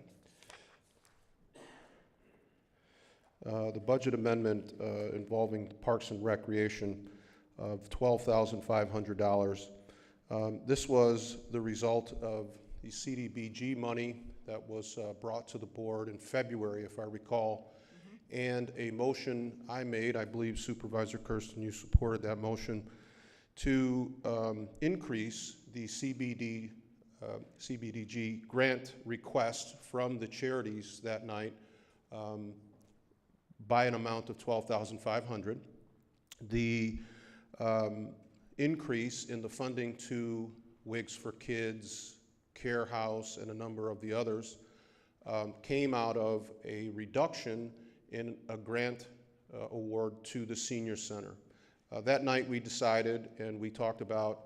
The budget amendment involving Parks and Recreation of $12,500. This was the result of the CDBG money that was brought to the board in February, if I recall, and a motion I made, I believe Supervisor Kersten, you supported that motion, to increase the CBDG grant request from the charities that night by an amount of $12,500. The increase in the funding to Wigs for Kids, Care House, and a number of the others came out of a reduction in a grant award to the Senior Center. That night we decided and we talked about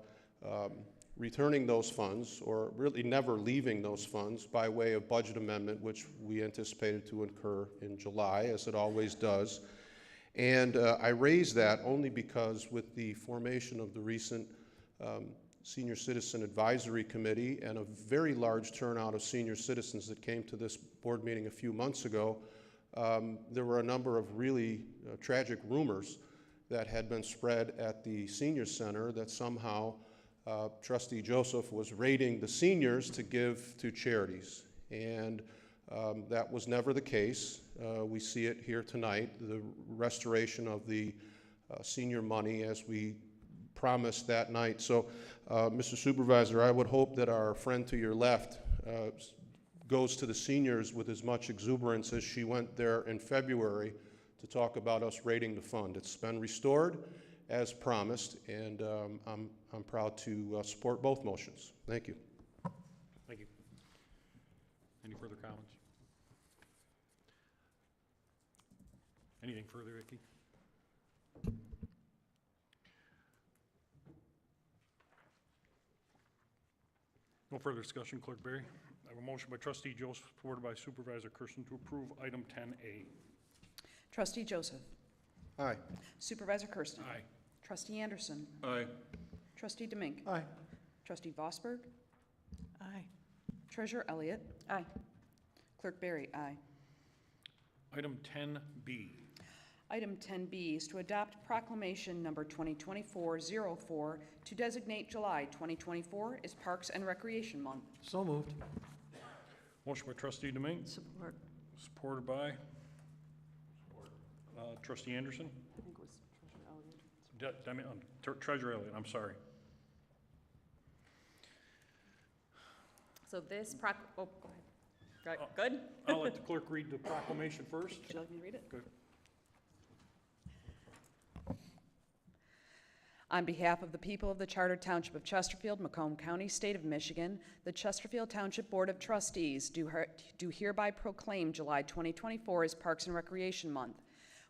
returning those funds, or really never leaving those funds, by way of budget amendment, which we anticipated to incur in July, as it always does. And I raised that only because with the formation of the recent Senior Citizen Advisory Committee and a very large turnout of senior citizens that came to this board meeting a few months ago, there were a number of really tragic rumors that had been spread at the Senior Center that somehow Trustee Joseph was raiding the seniors to give to charities. And that was never the case. We see it here tonight, the restoration of the senior money as we promised that night. So, Mr. Supervisor, I would hope that our friend to your left goes to the seniors with as much exuberance as she went there in February to talk about us raiding the fund. It's been restored as promised, and I'm proud to support both motions. Thank you. Thank you. Any further comments? Anything further, Vicki? No further discussion, Clerk Berry. I have a motion by Trustee Joseph, supported by Supervisor Kersten, to approve item 10A. Trustee Joseph. Aye. Supervisor Kersten. Aye. Trustee Anderson. Aye. Trustee Demink. Aye. Trustee Vosberg. Aye. Treasurer Elliott. Aye. Clerk Berry, aye. Item 10B. Item 10B is to adopt Proclamation number 2024-04 to designate July 2024 as Parks and Recreation Month. So moved. Motion by Trustee Demink, Support. supported by Trustee Anderson. I think it was Treasurer Elliott. Treasurer Elliott, I'm sorry. So this go ahead. Good? I'll let the clerk read the proclamation first. Would you like me to read it? Good. On behalf of the people of the Chartered Township of Chesterfield, Macomb County, State of Michigan, the Chesterfield Township Board of Trustees do hereby proclaim July 2024 as Parks and Recreation Month.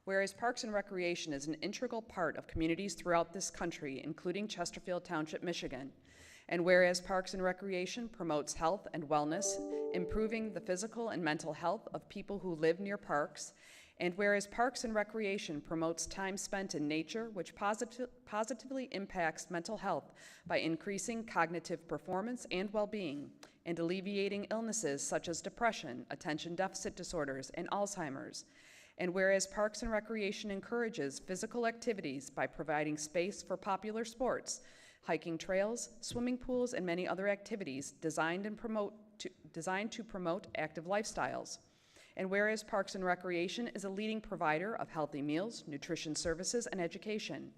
Whereas Parks and Recreation is an integral part of communities throughout this country, including Chesterfield Township, Michigan. And whereas Parks and Recreation promotes health and wellness, improving the physical and mental health of people who live near parks, and whereas Parks and Recreation promotes time spent in nature, which positively impacts mental health by increasing cognitive performance and well-being, and alleviating illnesses such as depression, attention deficit disorders, and Alzheimer's. And whereas Parks and Recreation encourages physical activities by providing space for popular sports, hiking trails, swimming pools, and many other activities designed to promote active lifestyles. And whereas Parks and Recreation is a leading provider of healthy meals, nutrition services, and education.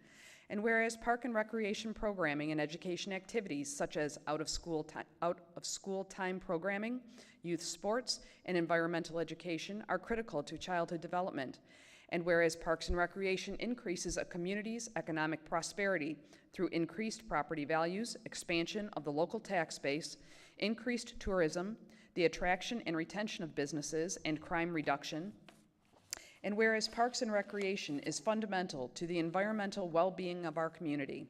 And whereas Park and Recreation programming and education activities such as out-of-school time programming, youth sports, and environmental education are critical to childhood development. And whereas Parks and Recreation increases a community's economic prosperity through increased property values, expansion of the local tax base, increased tourism, the attraction and retention of businesses, and crime reduction. And whereas Parks and Recreation is fundamental to the environmental well-being of our community.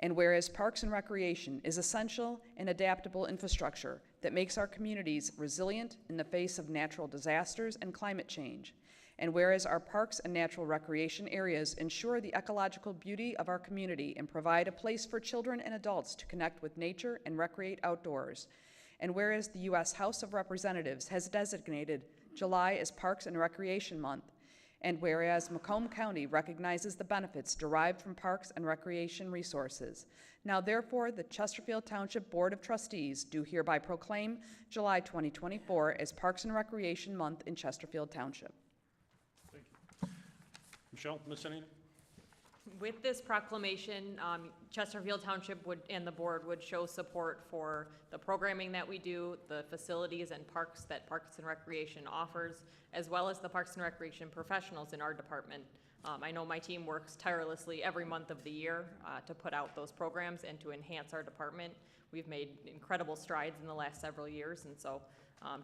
And whereas Parks and Recreation is essential and adaptable infrastructure that makes our communities resilient in the face of natural disasters and climate change. And whereas our parks and natural recreation areas ensure the ecological beauty of our community and provide a place for children and adults to connect with nature and recreate outdoors. And whereas the U.S. House of Representatives has designated July as Parks and Recreation Month, and whereas Macomb County recognizes the benefits derived from parks and recreation resources. Now therefore, the Chesterfield Township Board of Trustees do hereby proclaim July 2024 as Parks and Recreation Month in Chesterfield Township. Thank you. Michelle, miss anything? With this proclamation, Chesterfield Township and the board would show support for the programming that we do, the facilities and parks that Parks and Recreation offers, as well as the Parks and Recreation professionals in our department. I know my team works tirelessly every month of the year to put out those programs and to enhance our department. We've made incredible strides in the last several years, and so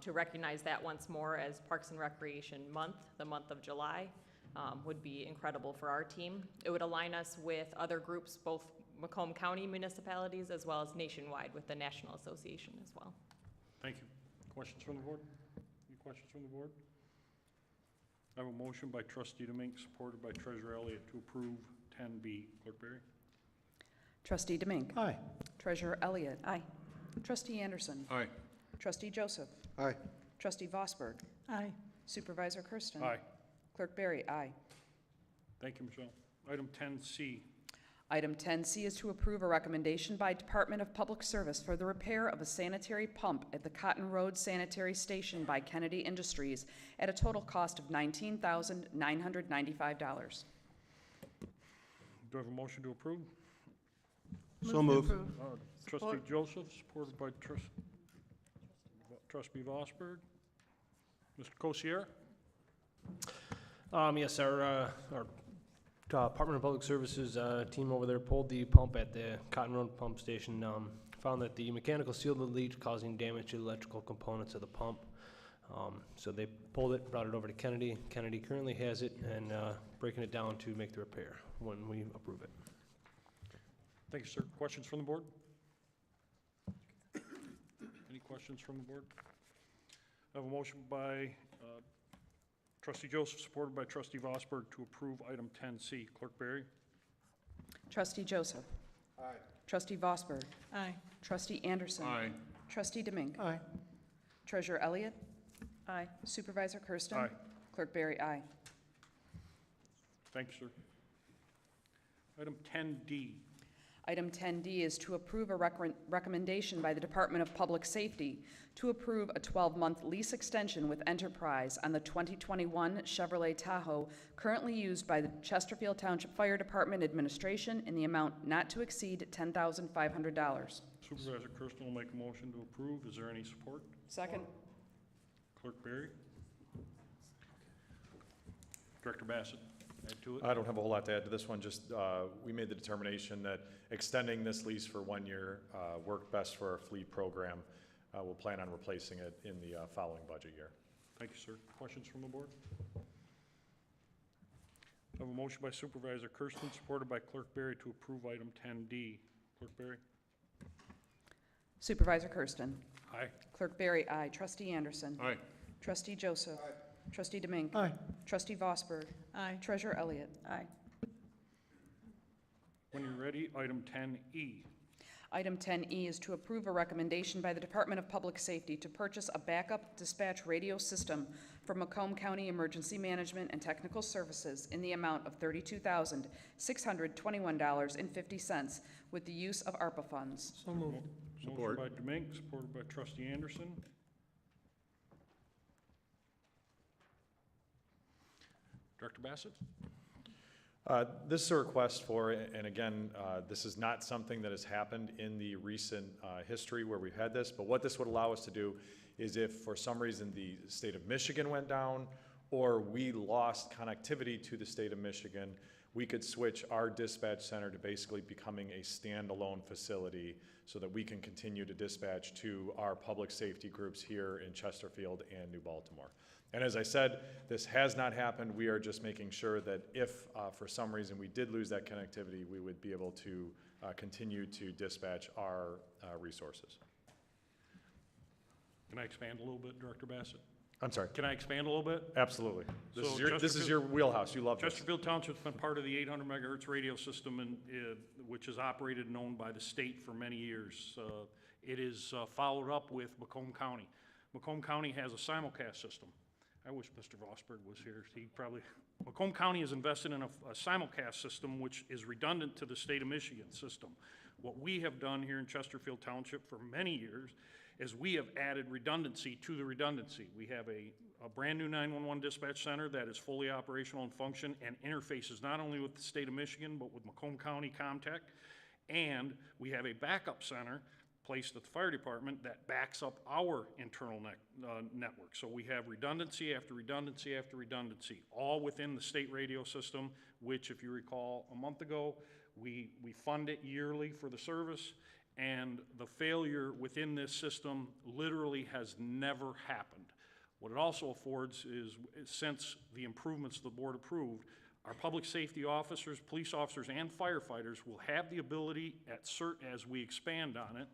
to recognize that once more as Parks and Recreation Month, the month of July, would be incredible for our team. It would align us with other groups, both Macomb County municipalities as well as nationwide with the National Association as well. Thank you. Questions from the board? Any questions from the board? I have a motion by Trustee Demink, supported by Treasurer Elliott, to approve 10B. Clerk Berry? Trustee Demink. Aye. Treasurer Elliott. Aye. Trustee Anderson. Aye. Trustee Joseph. Aye. Trustee Vosberg. Aye. Supervisor Kersten. Aye. Clerk Berry, aye. Thank you, Michelle. Item 10C. Item 10C is to approve a recommendation by Department of Public Service for the repair of a sanitary pump at the Cotton Road Sanitary Station by Kennedy Industries at a total cost of $19,995. Do I have a motion to approve? So moved. Trustee Joseph, supported by Trustee Vosberg. Mr. Kosier? Yes, our Department of Public Services team over there pulled the pump at the Cotton Road pump station, found that the mechanical seal had leaked, causing damage to the electrical components of the pump. So they pulled it, brought it over to Kennedy. Kennedy currently has it and breaking it down to make the repair when we approve it. Thank you, sir. Questions from the board? Any questions from the board? I have a motion by Trustee Joseph, supported by Trustee Vosberg, to approve item 10C. Clerk Berry? Trustee Joseph. Aye. Trustee Vosberg. Aye. Trustee Anderson. Aye. Trustee Demink. Aye. Treasurer Elliott. Aye. Supervisor Kersten. Aye. Clerk Berry, aye. Thank you, sir. Item 10D. Item 10D is to approve a recommendation by the Department of Public Safety to approve a 12-month lease extension with Enterprise on the 2021 Chevrolet Tahoe currently used by the Chesterfield Township Fire Department Administration in the amount not to exceed $10,500. Supervisor Kersten will make a motion to approve. Is there any support? Second. Clerk Berry? Director Bassett, add to it? I don't have a whole lot to add to this one, just we made the determination that extending this lease for 1 year worked best for our fleet program. We'll plan on replacing it in the following budget year. Thank you, sir. Questions from the board? I have a motion by Supervisor Kersten, supported by Clerk Berry, to approve item 10D. Clerk Berry? Supervisor Kersten. Aye. Clerk Berry, aye. Trustee Anderson. Aye. Trustee Joseph. Aye. Trustee Demink. Aye. Trustee Vosberg. Aye. Treasurer Elliott. Aye. When you're ready, item 10E. Item 10E is to approve a recommendation by the Department of Public Safety to purchase a backup dispatch radio system for Macomb County Emergency Management and Technical Services in the amount of $32,621.50 with the use of ARPA funds. So moved. Support. Motion by Demink, supported by Trustee Anderson. Director Bassett? This is a request for, and again, this is not something that has happened in the recent history where we've had this, but what this would allow us to do is if for some reason the state of Michigan went down or we lost connectivity to the state of Michigan, we could switch our dispatch center to basically becoming a standalone facility so that we can continue to dispatch to our public safety groups here in Chesterfield and New Baltimore. And as I said, this has not happened. We are just making sure that if for some reason we did lose that connectivity, we would be able to continue to dispatch our resources. Can I expand a little bit, Director Bassett? I'm sorry. Can I expand a little bit? Absolutely. This So is your wheelhouse. You love this. Chesterfield Township's been part of the 800 megahertz radio system, which is operated and owned by the state for many years. It is followed up with Macomb County. Macomb County has a simulcast system. I wish Mr. Vosberg was here. Macomb County has invested in a simulcast system which is redundant to the state of Michigan system. What we have done here in Chesterfield Township for many years is we have added redundancy to the redundancy. We have a brand new 911 dispatch center that is fully operational and function and interfaces not only with the state of Michigan, but with Macomb County Comtech. And we have a backup center placed at the fire department that backs up our internal network. So we have redundancy after redundancy after redundancy, all within the state radio system, which, if you recall, a month ago, we fund it yearly for the service, and the failure within this system literally has never happened. What it also affords is, since the improvements the board approved, our public safety officers, police officers, and firefighters will have the ability, as we expand on it,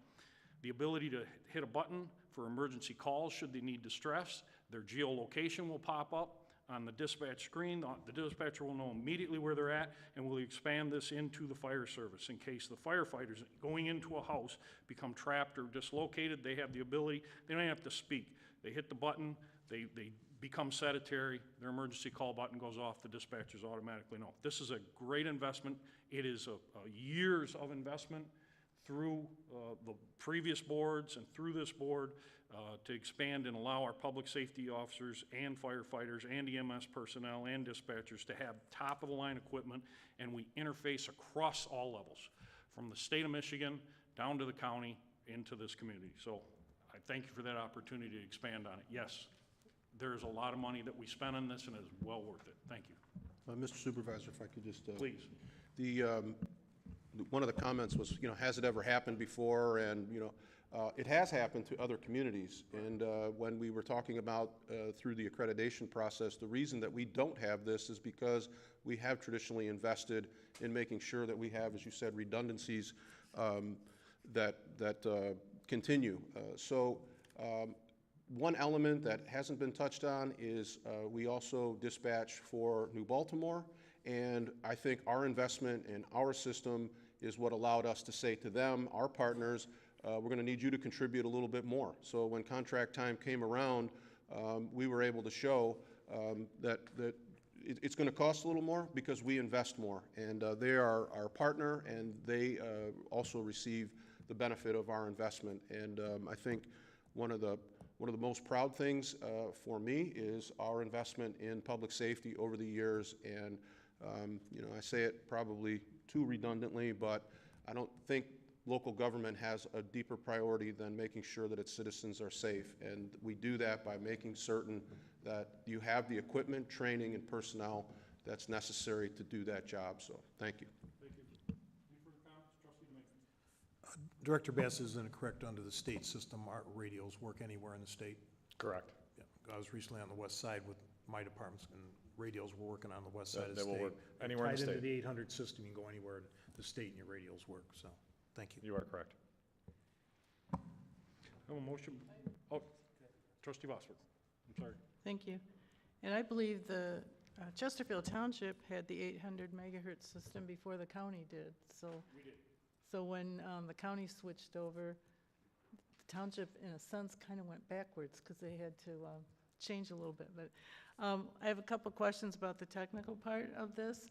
the ability to hit a button for emergency calls should they need distress. Their geolocation will pop up on the dispatch screen. The dispatcher will know immediately where they're at, and we'll expand this into the fire service in case the firefighters going into a house become trapped or dislocated. They have the ability, they don't have to speak. They hit the button, they become sedentary, their emergency call button goes off, the dispatchers automatically know. This is a great investment. It is a years of investment through the previous boards and through this board to expand and allow our public safety officers and firefighters and EMS personnel and dispatchers to have top-of-the-line equipment, and we interface across all levels, from the state of Michigan down to the county into this community. So I thank you for that opportunity to expand on it. Yes, there's a lot of money that we spend on this, and it's well worth it. Thank you. Mr. Supervisor, if I could just... Please. One of the comments was, has it ever happened before? And, it has happened to other communities. And when we were talking about through the accreditation process, the reason that we don't have this is because we have traditionally invested in making sure that we have, as you said, redundancies that continue. One element that hasn't been touched on is we also dispatch for New Baltimore, and I think our investment in our system is what allowed us to say to them, our partners, we're going to need you to contribute a little bit more. So when contract time came around, we were able to show that it's going to cost a little more because we invest more, and they are our partner, and they also receive the benefit of our investment. And I think one of the most proud things for me is our investment in public safety over the years. And I say it probably too redundantly, but I don't think local government has a deeper priority than making sure that its citizens are safe. And we do that by making certain that you have the equipment, training, and personnel that's necessary to do that job. So thank you. Thank you. Any further comments? Trustee DeMay. Director Bass is incorrect. Under the state system, our radios work anywhere in the state. Correct. Yeah. I was recently on the west side with my departments, and radios were working on the west side of the They will state. work anywhere in the Tied into state. the 800 system, you can go anywhere in the state and your radios work, so, thank you. You are correct. I have a motion. Oh, Trustee Vosberg. I'm sorry. Thank you. And I believe the Chesterfield Township had the 800 megahertz system before the county did. So, We did. so when the county switched over, the township, in a sense, kind of went backwards because they had to change a little bit. But I have a couple questions about the technical part of this.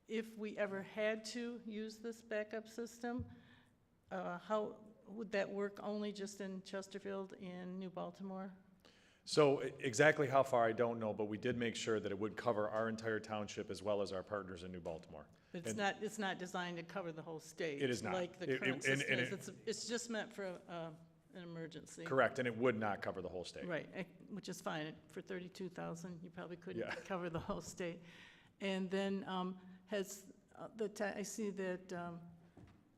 If we ever had to use this backup system, how would that work only just in Chesterfield and New Baltimore? So exactly how far, I don't know, but we did make sure that it would cover our entire township as well as our partners in New Baltimore. But it's not designed to cover the whole state. It is not. Like the current system is. It's just meant for an emergency. Correct, and it would not cover the whole state. Right, which is fine. For $32,000, you probably couldn't cover the whole state. And then I see that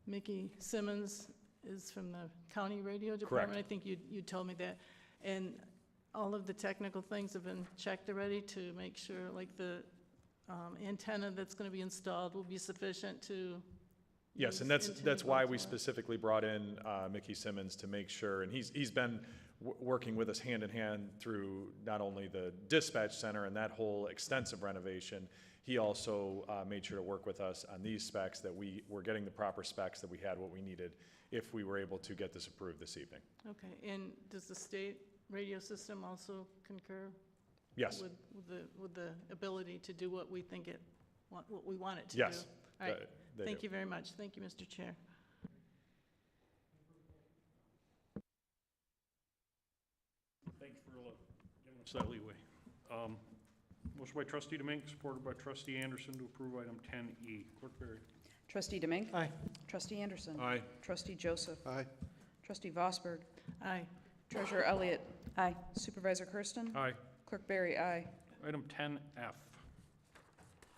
Mickey Simmons is from the county radio department. Correct. I think you told me that. And all of the technical things have been checked already to make sure, like the antenna that's going to be installed will be sufficient to. Yes, and that's why we specifically brought in Mickey Simmons to make sure, and he's been working with us hand in hand through not only the dispatch center and that whole extensive renovation. He also made sure to work with us on these specs, that we were getting the proper specs, that we had what we needed if we were able to get this approved this evening. Okay, and does the state radio system also concur? Yes. With the ability to do what we think what we want it to do? Yes. All right, they thank do. you very much. Thank you, Mr. Chair. Thanks for giving us that leeway. Motion by trustee Demink, supported by trustee Anderson to approve item 10E. Clerk Berry. Trustee Demink? Aye. Trustee Anderson? Aye. Trustee Joseph? Aye. Trustee Vosberg? Aye. Treasurer Elliott? Aye. Supervisor Kersten? Aye. Clerk Berry, aye. Item 10F.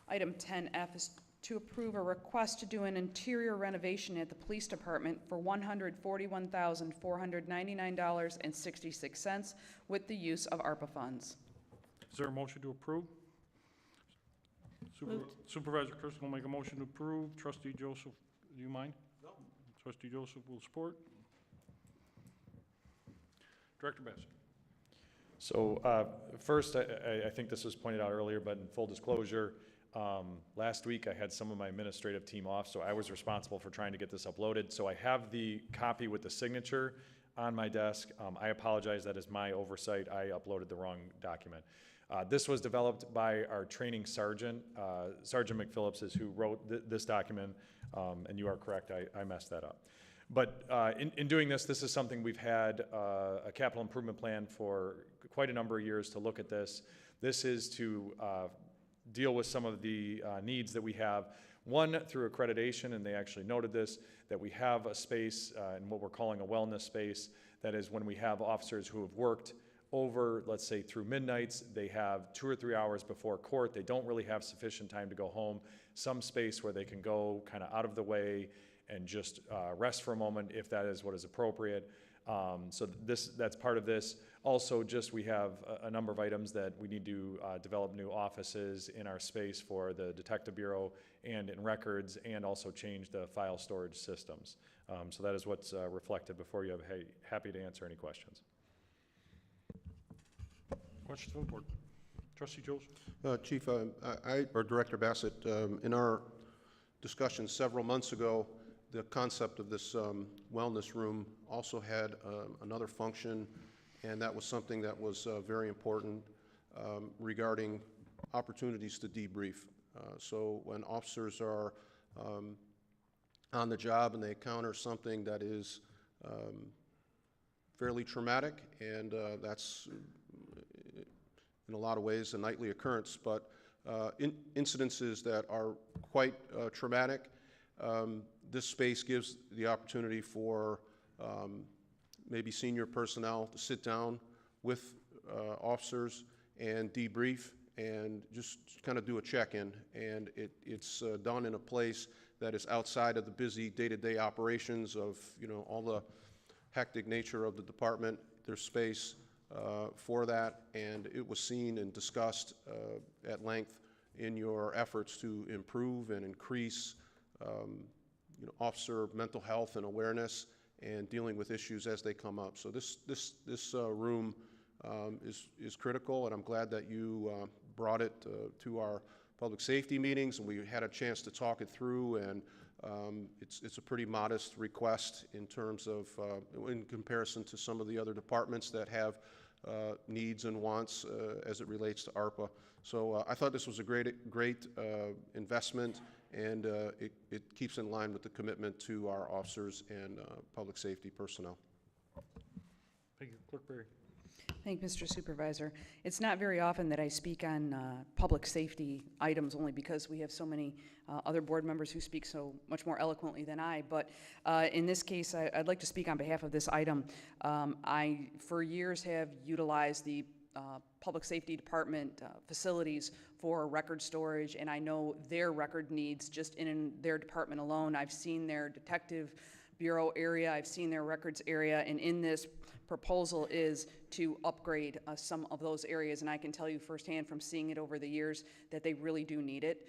Item 10F is to approve a request to do an interior renovation at the police department for $141,499.66 with the use of ARPA funds. Is there a motion to approve? Supervisor Kersten will make a motion to approve. Trustee Joseph, do you mind? No. Trustee Joseph will support. Director Bassett. So first, I think this was pointed out earlier, but in full disclosure, last week I had some of my administrative team off, so I was responsible for trying to get this uploaded. So I have the copy with the signature on my desk. I apologize, that is my oversight. I uploaded the wrong document. This was developed by our training sergeant. Sergeant McPhillips is who wrote this document, and you are correct, I messed that up. But in doing this is something we've had a capital improvement plan for quite a number of years to look at this. This is to deal with some of the needs that we have. One, through accreditation, and they actually noted this, that we have a space in what we're calling a wellness space. That is when we have officers who have worked over, let's say, through midnights, they have 2 or 3 hours before court, they don't really have sufficient time to go home, some space where they can go kind of out of the way and just rest for a moment if that is what is appropriate. So that's part of this. Also, just we have a number of items that we need to develop new offices in our space for the Detective Bureau and in records, and also change the file storage systems. So that is what's reflected before you. Happy to answer any questions. Questions from the board? Trustee Joseph. Chief, or Director Bassett, in our discussion several months ago, the concept of this wellness room also had another function, and that was something that was very important regarding opportunities to debrief. So when officers are on the job and they encounter something that is fairly traumatic, and that's in a lot of ways a nightly occurrence, but incidences that are quite traumatic, this space gives the opportunity for maybe senior personnel to sit down with officers and debrief and just kind of do a check-in. And it's done in a place that is outside of the busy day-to-day operations of, all the hectic nature of the department. There's space for that, and it was seen and discussed at length in your efforts to improve and increase officer mental health and awareness and dealing with issues as they come up. So this room is critical, and I'm glad that you brought it to our public safety meetings, and we had a chance to talk it through, and it's a pretty modest request in terms of, in comparison to some of the other departments that have needs and wants as it relates to ARPA. So I thought this was a great investment, and it keeps in line with the commitment to our officers and public safety personnel. Thank you. Clerk Berry. Thank you, Mr. Supervisor. It's not very often that I speak on public safety items, only because we have so many other board members who speak so much more eloquently than I. But in this case, I'd like to speak on behalf of this item. I, for years, have utilized the Public Safety Department facilities for record storage, and I know their record needs just in their department alone. I've seen their detective bureau area, I've seen their records area, and in this proposal is to upgrade some of those areas, and I can tell you firsthand from seeing it over the years that they really do need it.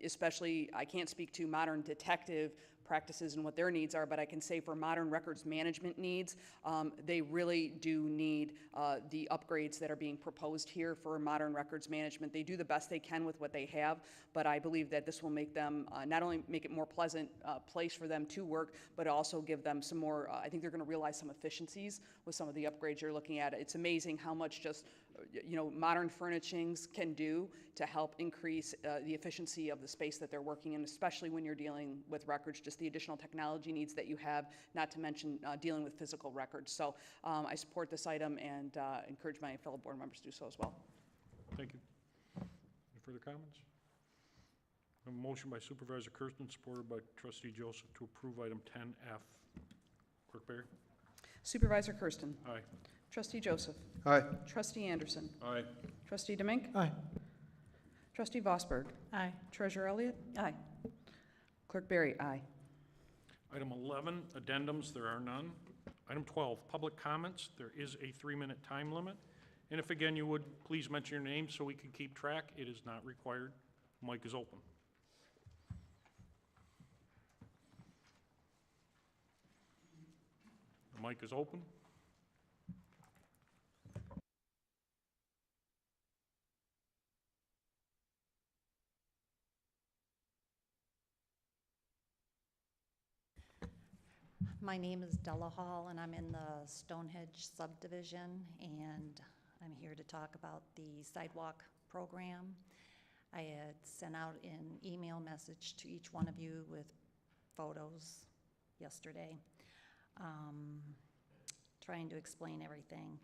Especially, I can't speak to modern detective practices and what their needs are, but I can say for modern records management needs, they really do need the upgrades that are being proposed here for modern records management. They do the best they can with what they have, but I believe that this will make them, not only make it more pleasant place for them to work, but also give them some more, I think they're gonna realize some efficiencies with some of the upgrades you're looking at. It's amazing how much just, modern furnishings can do to help increase the efficiency of the space that they're working in, especially when you're dealing with records, just the additional technology needs that you have, not to mention dealing with physical records. So I support this item and encourage my fellow board members to do so as well. Thank you. Any further comments? A motion by Supervisor Kersten, supported by Trustee Joseph, to approve item 10F. Clerk Barry? Supervisor Kersten. Aye. Trustee Joseph. Aye. Trustee Anderson. Aye. Trustee Demink. Aye. Trustee Vosberg. Aye. Treasurer Elliott. Aye. Clerk Barry, aye. Item 11, addendums, there are none. Item 12, public comments. There is a 3-minute time limit. And if again you would please mention your name so we can keep track, it is not required. Mic is open. The mic is open. My name is Della Hall, and I'm in the Stonehenge subdivision, and I'm here to talk about the sidewalk program. I had sent out an email message to each one of you with photos yesterday, trying to explain everything.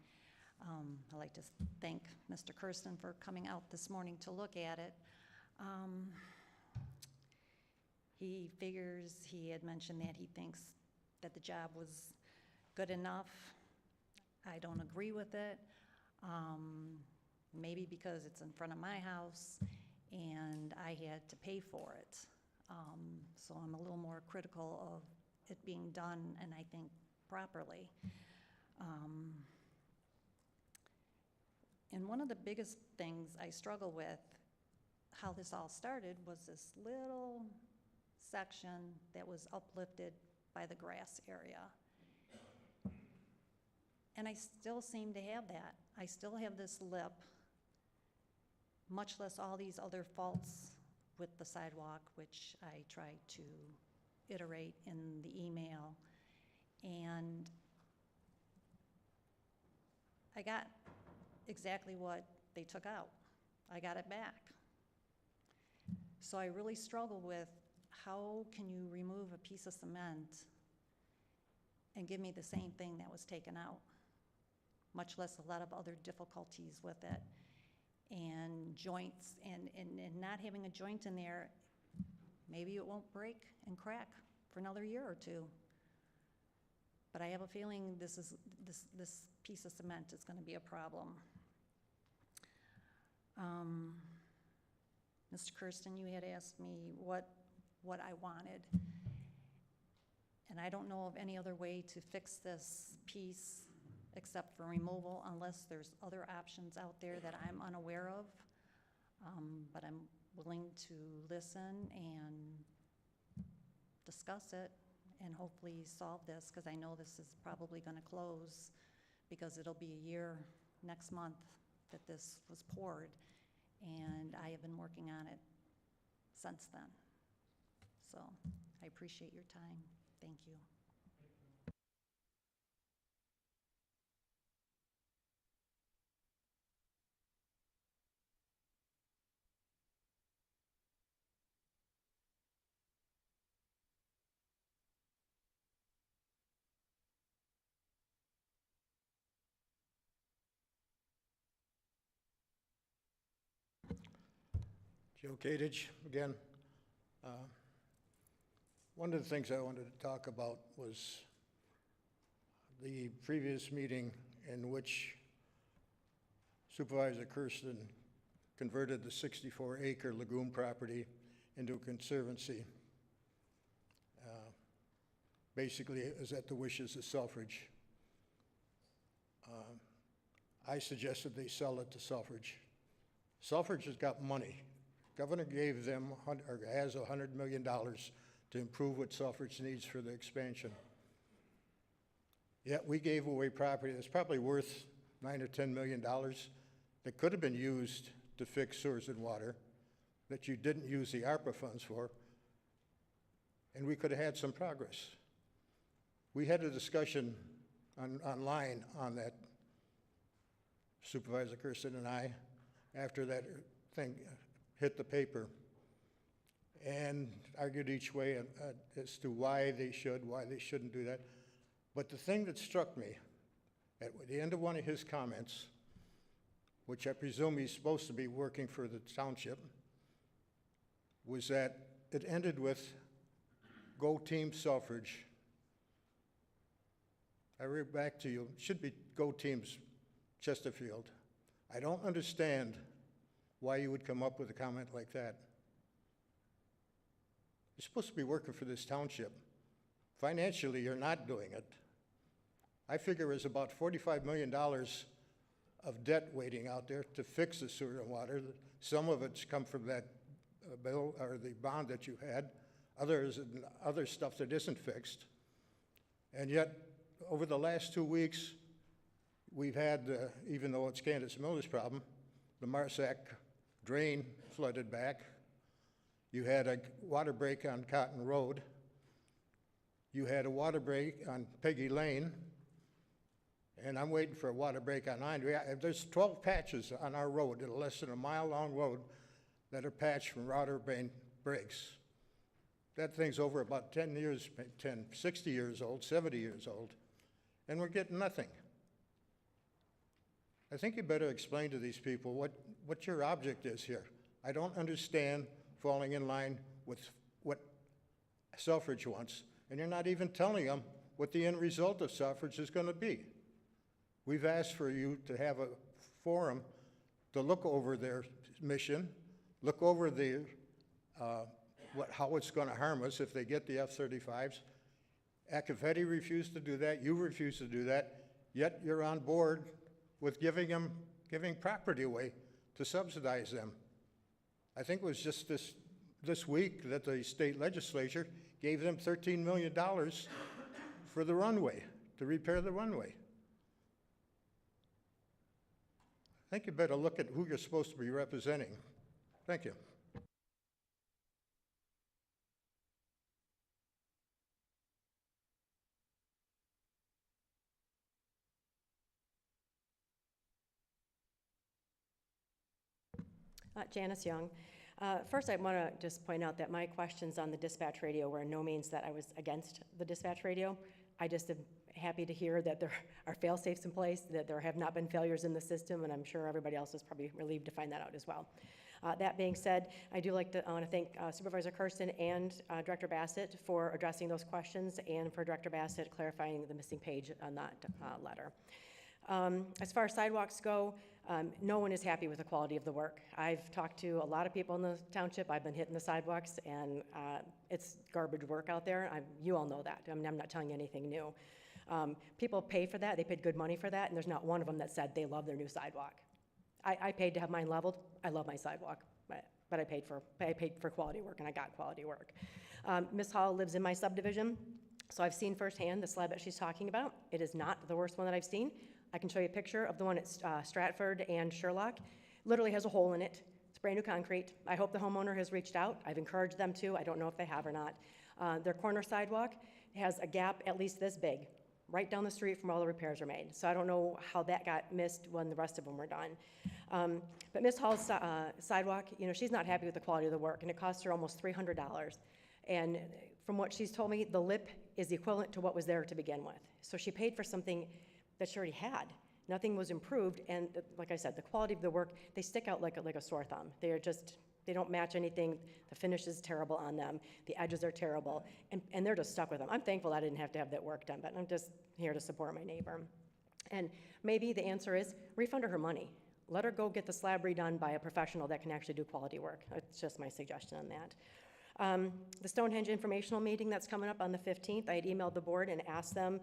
I'd like to thank Mr. Kersten for coming out this morning to look at it. He had mentioned that he thinks that the job was good enough. I don't agree with it. Maybe because it's in front of my house and I had to pay for it. So I'm a little more critical of it being done, and I think properly. And one of the biggest things I struggle with, how this all started, was this little section that was uplifted by the grass area. And I still seem to have that. I still have this lip, much less all these other faults with the sidewalk, which I tried to iterate in the email. And I got exactly what they took out. I got it back. So I really struggle with, how can you remove a piece of cement and give me the same thing that was taken out? Much less a lot of other difficulties with it. And joints, and not having a joint in there, maybe it won't break and crack for another year or two. But I have a feeling this piece of cement is going to be a problem. Mr. Kersten, you had asked me what I wanted. And I don't know of any other way to fix this piece except for removal, unless there's other options out there that I'm unaware of. But I'm willing to listen and discuss it and hopefully solve this, because I know this is probably going to close, because it'll be a year next month that this was poured, and I have been working on it since then. So I appreciate your time. Thank you. Joe Kadich, again. One of the things I wanted to talk about was the previous meeting in which Supervisor Kersten converted the 64-acre lagoon property into a conservancy. Basically, it was at the wishes of Selfridge. I suggested they sell it to Selfridge. Selfridge has got money. Governor gave them, or has $100 million to improve what Selfridge needs for the expansion. Yet we gave away property that's probably worth $9 or $10 million that could have been used to fix sewers and water, that you didn't use the ARPA funds for, and we could have had some progress. We had a discussion online on that, Supervisor Kersten and I, after that thing hit the paper, and argued each way as to why they should, why they shouldn't do that. But the thing that struck me at the end of one of his comments, which I presume he's supposed to be working for the township, was that it ended with, "Go Team Selfridge." I read back to you, it should be "Go Teams Chesterfield." I don't understand why you would come up with a comment like that. You're supposed to be working for this township. Financially, you're not doing it. I figure there's about $45 million of debt waiting out there to fix the sewer and water. Some of it's come from that bill or the bond that you had. Other stuff that isn't fixed. And yet, over the last 2 weeks, we've had, even though it's Candace Miller's problem, the Marsack drain flooded back. You had a water break on Cotton Road. You had a water break on Peggy Lane. And I'm waiting for a water break on 9. There's 12 patches on our road, a less than a mile-long road, that are patched from water breaks. That thing's over about 60 years old, 70 years old, and we're getting nothing. I think you better explain to these people what your object is here. I don't understand falling in line with what Selfridge wants, and you're not even telling them what the end result of Selfridge is going to be. We've asked for you to have a forum to look over their mission, look over the how it's going to harm us if they get the F-35s. Acaveti refused to do that. You refused to do that. Yet you're on board with giving property away to subsidize them. I think it was just this week that the state legislature gave them $13 million for the runway, to repair the runway. I think you better look at who you're supposed to be representing. Thank you. Janice Young. First, I want to just point out that my questions on the dispatch radio were in no means that I was against the dispatch radio. I just am happy to hear that there are fail-safes in place, that there have not been failures in the system, and I'm sure everybody else is probably relieved to find that out as well. That being said, I want to thank Supervisor Kersten and Director Bassett for addressing those questions, and for Director Bassett clarifying the missing page on that letter. As far as sidewalks go, no one is happy with the quality of the work. I've talked to a lot of people in the township. I've been hitting the sidewalks, and it's garbage work out there. You all know that. I mean, I'm not telling you anything new. People pay for that. They paid good money for that, and there's not one of them that said they love their new sidewalk. I paid to have mine leveled. I love my sidewalk, but I paid for quality work, and I got quality work. Ms. Hall lives in my subdivision, so I've seen firsthand the slab that she's talking about. It is not the worst one that I've seen. I can show you a picture of the one at Stratford and Sherlock. Literally has a hole in it. It's brand new concrete. I hope the homeowner has reached out. I've encouraged them to. I don't know if they have or not. Their corner sidewalk has a gap at least this big, right down the street from where all the repairs are made. So I don't know how that got missed when the rest of them were done. But Ms. Hall's sidewalk, she's not happy with the quality of the work, and it cost her almost $300. And from what she's told me, the lip is the equivalent to what was there to begin with. So she paid for something that she already had. Nothing was improved, and like I said, the quality of the work, they stick out like a sore thumb. They don't match anything. The finish is terrible on them. The edges are terrible, and they're just stuck with them. I'm thankful I didn't have to have that work done, but I'm just here to support my neighbor. And maybe the answer is refund her money. let her go get the slab redone by a professional that can actually do quality work. That's just my suggestion on that. The Stonehenge informational meeting that's coming up on the 15th, I had emailed the board and asked them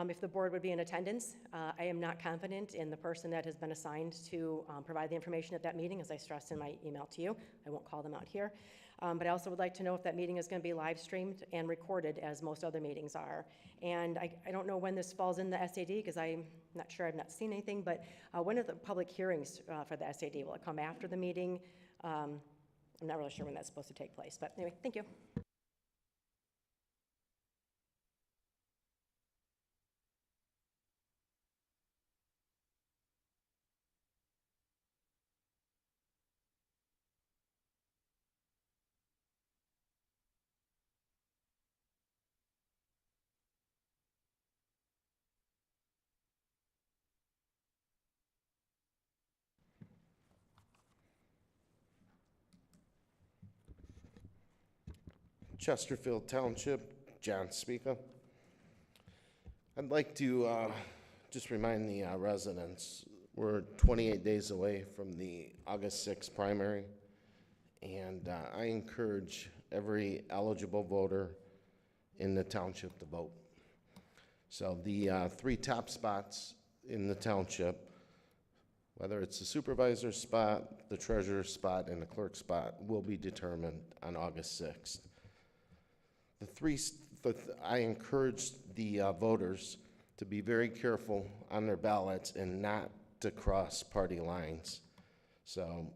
if the board would be in attendance. I am not confident in the person that has been assigned to provide the information at that meeting, as I stressed in my email to you. I won't call them out here. But I also would like to know if that meeting is going to be live streamed and recorded, as most other meetings are. And I don't know when this falls in the SAD, because I'm not sure, I've not seen anything, but when are the public hearings for the SAD? Will it come after the meeting? I'm not really sure when that's supposed to take place, but anyway, thank you. Chesterfield Township, John speaker. I'd like to just remind the residents, we're 28 days away from the August 6th primary, and I encourage every eligible voter in the township to vote. So the 3 top spots in the township, whether it's the supervisor spot, the treasurer spot, and the clerk spot, will be determined on August 6th. I encourage the voters to be very careful on their ballots and not to cross party lines. So,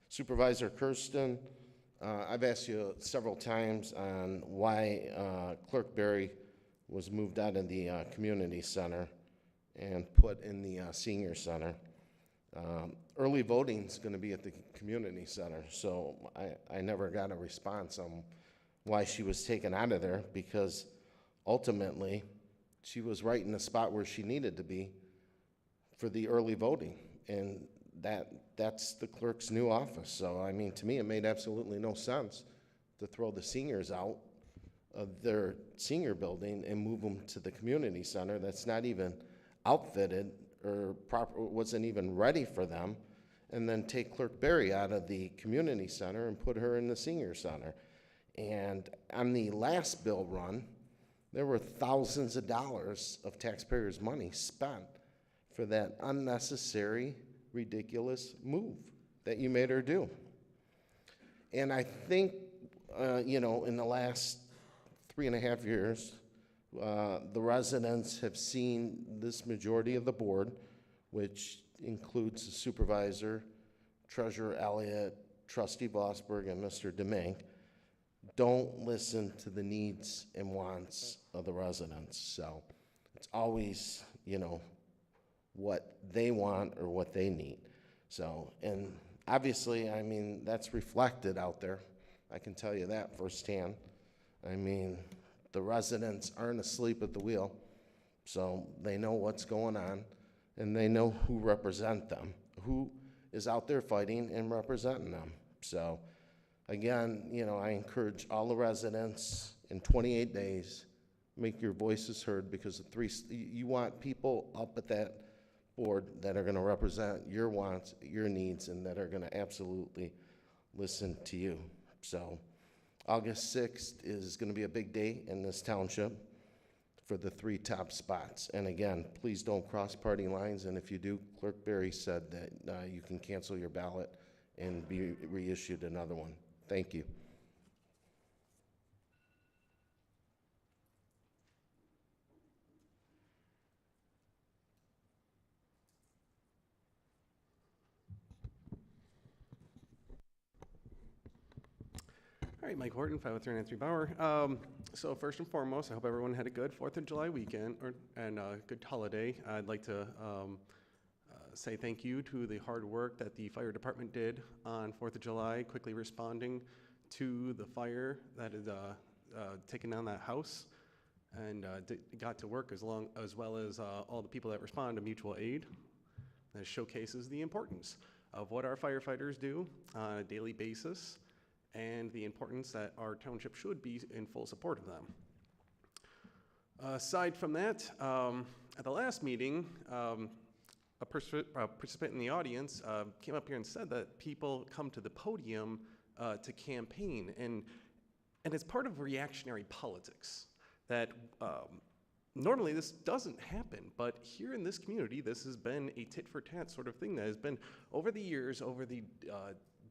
Supervisor Kersten, I've asked you several times on why Clerk Berry was moved out of the community center and put in the senior center. Early voting is going to be at the community center, so I never got a response on why she was taken out of there, because ultimately she was right in the spot where she needed to be for the early voting, and that's the clerk's new office. So I mean, to me, it made absolutely no sense to throw the seniors out of their senior building and move them to the community center that's not even outfitted or wasn't even ready for them, and then take Clerk Berry out of the community center and put her in the senior center. And on the last bill run, there were thousands of dollars of taxpayers' money spent for that unnecessary, ridiculous move that you made her do. And I think, in the last 3.5 years, the residents have seen this majority of the board, which includes the supervisor, Treasurer Elliott, Trustee Vosberg, and Mr. Demink, don't listen to the needs and wants of the residents. So it's always, what they want or what they need. So, and obviously, I mean, that's reflected out there. I can tell you that firsthand. I mean, the residents aren't asleep at the wheel, so they know what's going on, and they know who represent them, who is out there fighting and representing them. So, again, I encourage all the residents in 28 days, make your voices heard, because you want people up at that board that are going to represent your wants, your needs, and that are going to absolutely listen to you. So August 6th is going to be a big day in this township for the 3 top spots. And again, please don't cross party lines, and if you do, Clerk Berry said that you can cancel your ballot and be reissued another one. Thank you. All right, Mike Horton, 50393 Bauer. So first and foremost, I hope everyone had a good 4th of July weekend and a good holiday. I'd like to say thank you to the hard work that the fire department did on 4th of July, quickly responding to the fire that had taken down that house, and got to work as well as all the people that respond to mutual aid. That showcases the importance of what our firefighters do on a daily basis, and the importance that our township should be in full support of them. Aside from that, at the last meeting, a participant in the audience came up here and said that people come to the podium to campaign, and it's part of reactionary politics that normally this doesn't happen, but here in this community, this has been a tit-for-tat sort of thing that has been over the years, over the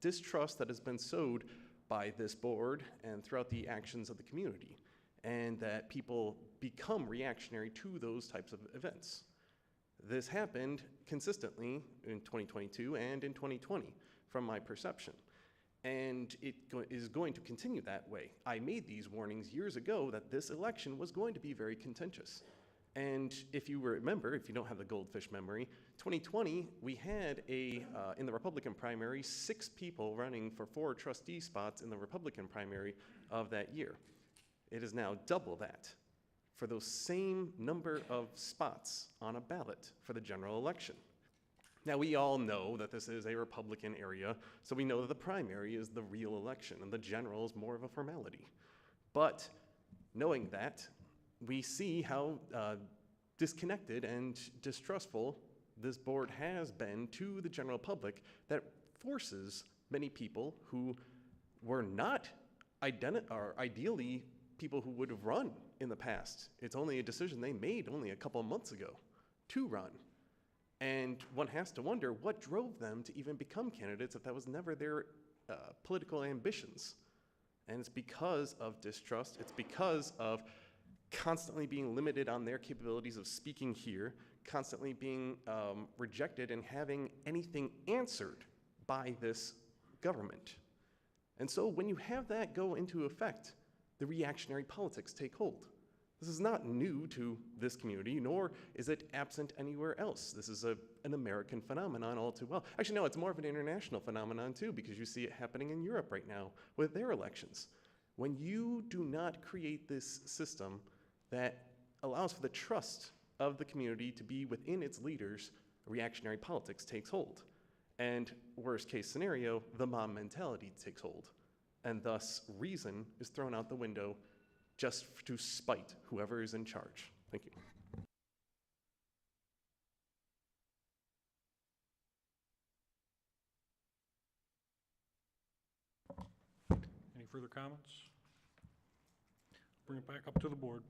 distrust that has been sowed by this board and throughout the actions of the community, and that people become reactionary to those types of events. This happened consistently in 2022 and in 2020, from my perception. And it is going to continue that way. I made these warnings years ago that this election was going to be very contentious. And if you remember, if you don't have the goldfish memory, 2020, we had in the Republican primary, 6 people running for 4 trustee spots in the Republican primary of that year. It is now double that for those same number of spots on a ballot for the general election. Now, we all know that this is a Republican area, so we know that the primary is the real election and the general is more of a formality. But knowing that, we see how disconnected and distrustful this board has been to the general public, that forces many people who were not ideally people who would have run in the past. It's only a decision they made only a couple of months ago to run. And one has to wonder what drove them to even become candidates if that was never their political ambitions. And it's because of distrust. It's because of constantly being limited on their capabilities of speaking here, constantly being rejected and having anything answered by this government. And so when you have that go into effect, the reactionary politics take hold. This is not new to this community, nor is it absent anywhere else. This is an American phenomenon all too well. Actually, no, it's more of an international phenomenon too, because you see it happening in Europe right now with their elections. When you do not create this system that allows for the trust of the community to be within its leaders, reactionary politics takes hold. And worst case scenario, the mob mentality takes hold. And thus, reason is thrown out the window just to spite whoever is in charge. Thank you. Any further comments? Bring it back up to the board.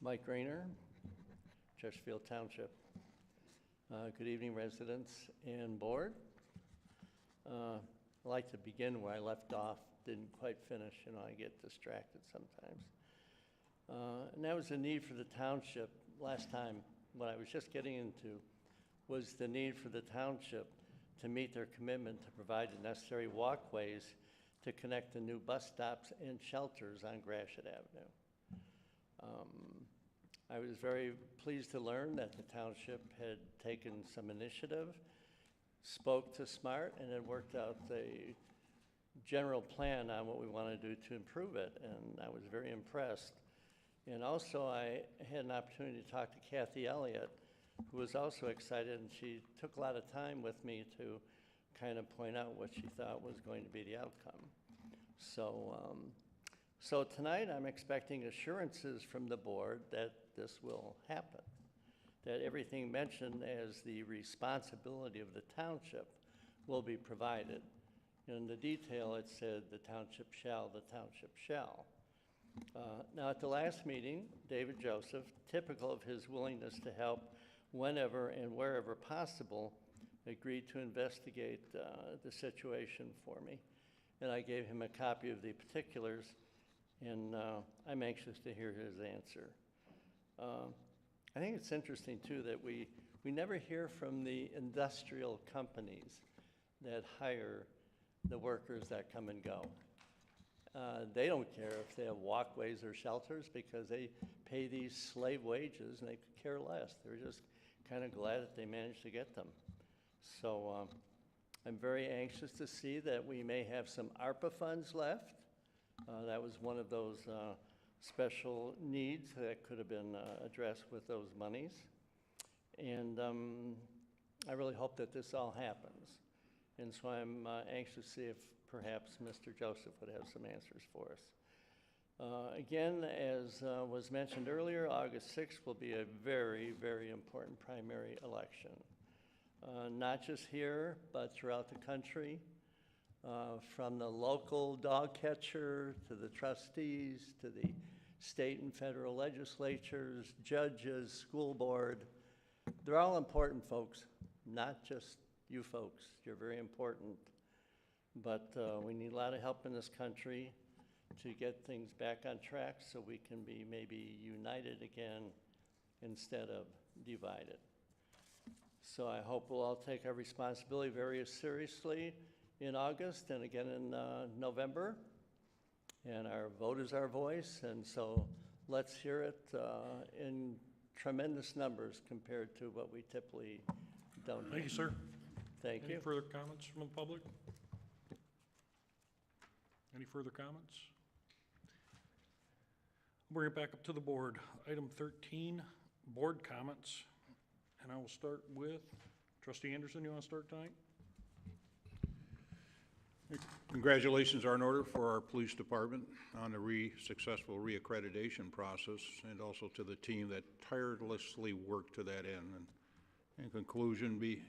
Mike Rayner, Chesterfield Township. Good evening, residents and board. I'd like to begin where I left off, didn't quite finish, I get distracted sometimes. And that was the need for the township. Last time, what I was just getting into was the need for the township to meet their commitment to provide the necessary walkways to connect the new bus stops and shelters on Gratiot Avenue. I was very pleased to learn that the township had taken some initiative, spoke to SMART, and had worked out a general plan on what we want to do to improve it, and I was very impressed. And also, I had an opportunity to talk to Kathy Elliott, who was also excited, and she took a lot of time with me to kind of point out what she thought was going to be the outcome. So tonight, I'm expecting assurances from the board that this will happen, that everything mentioned as the responsibility of the township will be provided. In the detail, it said the township shall, the township shall. Now, at the last meeting, David Joseph, typical of his willingness to help whenever and wherever possible, agreed to investigate the situation for me. And I gave him a copy of the particulars, and I'm anxious to hear his answer. I think it's interesting, too, that we never hear from the industrial companies that hire the workers that come and go. They don't care if they have walkways or shelters because they pay these slave wages and they could care less. They're just kind of glad that they managed to get them. So I'm very anxious to see that we may have some ARPA funds left. That was one of those special needs that could have been addressed with those monies. And I really hope that this all happens. And so I'm anxious to see if perhaps Mr. Joseph would have some answers for us. Again, as was mentioned earlier, August 6th will be a very, very important primary election. Not just here, but throughout the country, from the local dog catcher to the trustees to the state and federal legislatures, judges, school board. They're all important folks, not just you folks. You're very important. But we need a lot of help in this country to get things back on track so we can be maybe united again instead of divided. So I hope we'll all take our responsibility very seriously in August and again in November. And our vote is our voice, and so let's hear it in tremendous numbers compared to what we typically don't. Thank you, sir. Thank you. Any further comments from the public? Any further comments? I'll bring it back up to the board. Item 13, board comments. And I will start with Trustee Anderson. You want to start tonight? Congratulations are in order for our police department on the successful reaccreditation process, and also to the team that tirelessly worked to that end. And in conclusion, be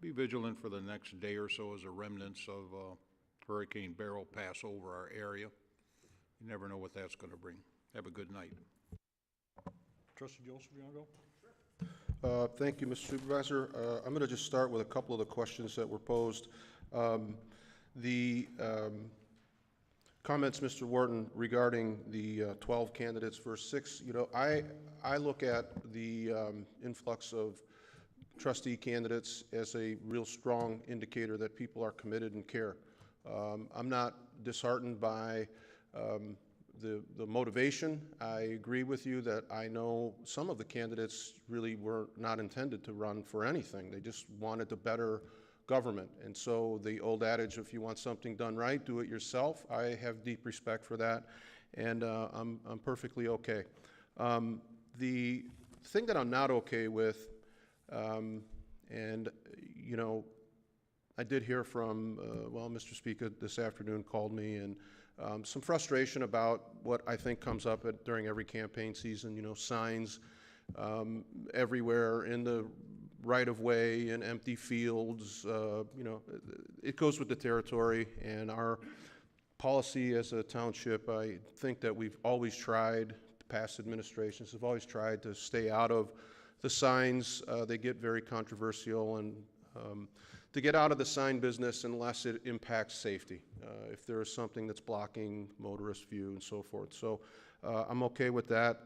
vigilant for the next day or so as the remnants of Hurricane Beryl pass over our area. You never know what that's going to bring. Have a good night. Trustee Joseph, you want to go? Thank you, Mr. Supervisor. I'm going to just start with a couple of the questions that were posed. The comments, Mr. Wharton, regarding the 12 candidates versus 6, you know, I look at the influx of trustee candidates as a real strong indicator that people are committed and care. I'm not disheartened by the motivation. I agree with you that I know some of the candidates really were not intended to run for anything. They just wanted to better government. And so the old adage, if you want something done right, do it yourself. I have deep respect for that, and I'm perfectly okay. The thing that I'm not okay with, and you know, I did hear from, well, Mr. Speaker this afternoon called me, and some frustration about what I think comes up during every campaign season, you know, signs everywhere in the right-of-way and empty fields. You know, it goes with the territory, and our policy as a township, I think that we've always tried, past administrations have always tried to stay out of the signs. They get very controversial, and to get out of the sign business unless it impacts safety, if there is something that's blocking motorist view and so forth. So I'm okay with that.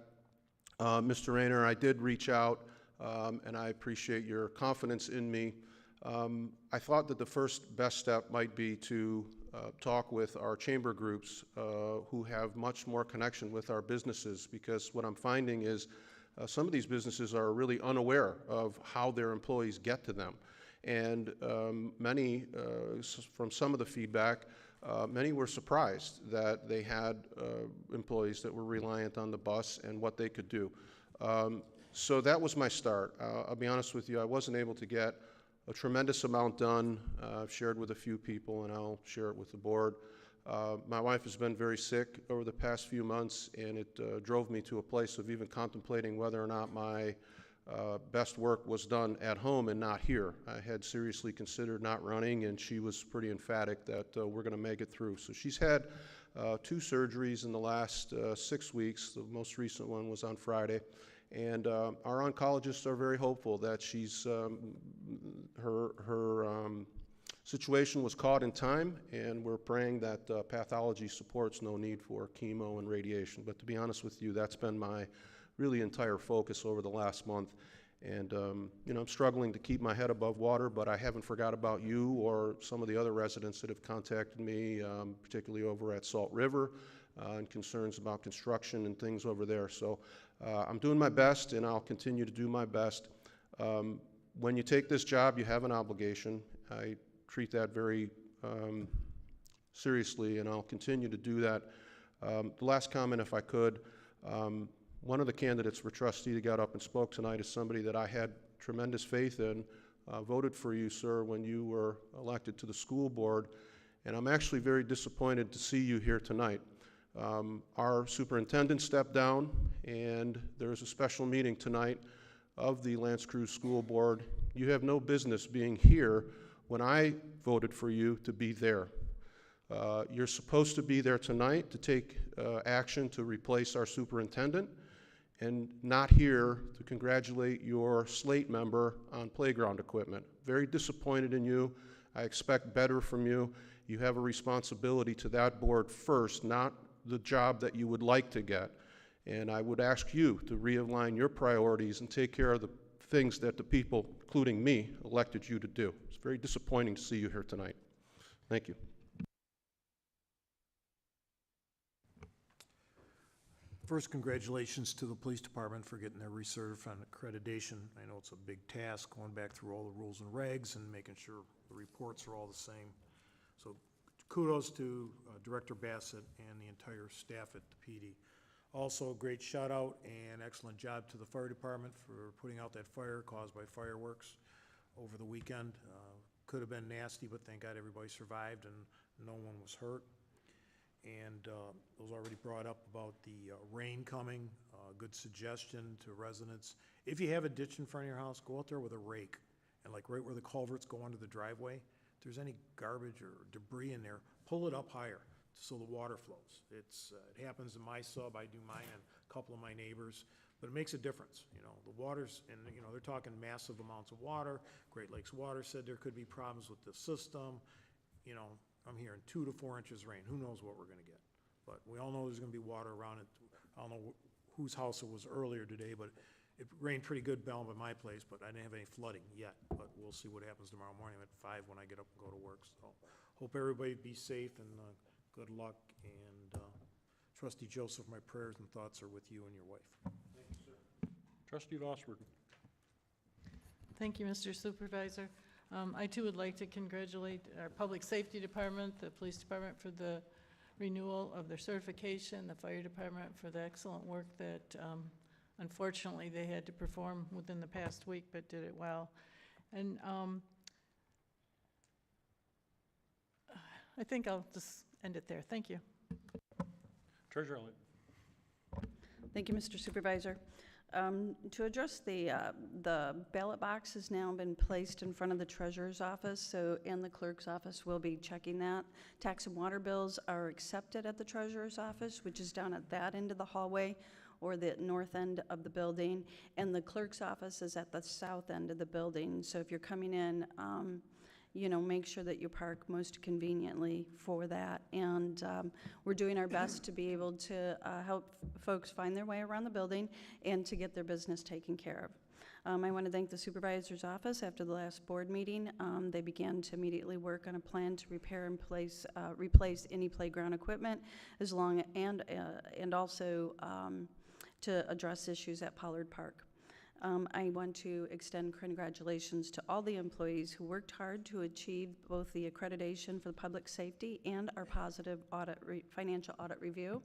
Mr. Rayner, I did reach out, and I appreciate your confidence in me. I thought that the first best step might be to talk with our chamber groups who have much more connection with our businesses, because what I'm finding is some of these businesses are really unaware of how their employees get to them. And many, from some of the feedback, many were surprised that they had employees that were reliant on the bus and what they could do. So that was my start. I'll be honest with you, I wasn't able to get a tremendous amount done. I've shared with a few people, and I'll share it with the board. My wife has been very sick over the past few months, and it drove me to a place of even contemplating whether or not my best work was done at home and not here. I had seriously considered not running, and she was pretty emphatic that we're going to make it through. So she's had 2 surgeries in the last 6 weeks. The most recent one was on Friday. And our oncologists are very hopeful that she's, her situation was caught in time, and we're praying that pathology supports no need for chemo and radiation. But to be honest with you, that's been my really entire focus over the last month. And you know, I'm struggling to keep my head above water, but I haven't forgot about you or some of the other residents that have contacted me, particularly over at Salt River, and concerns about construction and things over there. So I'm doing my best, and I'll continue to do my best. When you take this job, you have an obligation. I treat that very seriously, and I'll continue to do that. The last comment, if I could, one of the candidates for trustee that got up and spoke tonight is somebody that I had tremendous faith in voted for you, sir, when you were elected to the school board, and I'm actually very disappointed to see you here tonight. Our superintendent stepped down, and there's a special meeting tonight of the L'Anse Creuse School Board. You have no business being here when I voted for you to be there. You're supposed to be there tonight to take action to replace our superintendent, and not here to congratulate your slate member on playground equipment. Very disappointed in you. I expect better from you. You have a responsibility to that board first, not the job that you would like to get. And I would ask you to realign your priorities and take care of the things that the people, including me, elected you to do. It's very disappointing to see you here tonight. Thank you. First, congratulations to the police department for getting their recertified accreditation. I know it's a big task, going back through all the rules and regs and making sure the reports are all the same. So kudos to Director Bassett and the entire staff at the PD. Also, great shout out and excellent job to the fire department for putting out that fire caused by fireworks over the weekend. Could have been nasty, but thank God everybody survived and no one was hurt. And it was already brought up about the rain coming. Good suggestion to residents. If you have a ditch in front of your house, go out there with a rake. And like right where the culverts go under the driveway, if there's any garbage or debris in there, pull it up higher so the water flows. It happens in my sub. I do mine and a couple of my neighbors. But it makes a difference. You know, the water's, and you know, they're talking massive amounts of water. Great Lakes Water said there could be problems with the system. You know, I'm hearing 2 to 4 inches rain. Who knows what we're going to get? But we all know there's going to be water around it. I don't know whose house it was earlier today, but it rained pretty good down by my place, but I didn't have any flooding yet. But we'll see what happens tomorrow morning at 5 when I get up and go to work. So hope everybody be safe and good luck. And Trustee Joseph, my prayers and thoughts are with you and your wife. Thank you, sir. Trustee Lossberg. Thank you, Mr. Supervisor. I too would like to congratulate our Public Safety Department, the Police Department for the renewal of their certification, the Fire Department for the excellent work that unfortunately they had to perform within the past week, but did it well. And I think I'll just end it there. Thank you. Treasurer Elliott. Thank you, Mr. Supervisor. To address the ballot box has now been placed in front of the treasurer's office, so, and the clerk's office will be checking that. Tax and water bills are accepted at the treasurer's office, which is down at that end of the hallway or the north end of the building, and the clerk's office is at the south end of the building. So if you're coming in, you know, make sure that you park most conveniently for that. And we're doing our best to be able to help folks find their way around the building and to get their business taken care of. I want to thank the supervisor's office. After the last board meeting, they began to immediately work on a plan to repair and replace any playground equipment, as long and also to address issues at Pollard Park. I want to extend congratulations to all the employees who worked hard to achieve both the accreditation for the public safety and our positive financial audit review.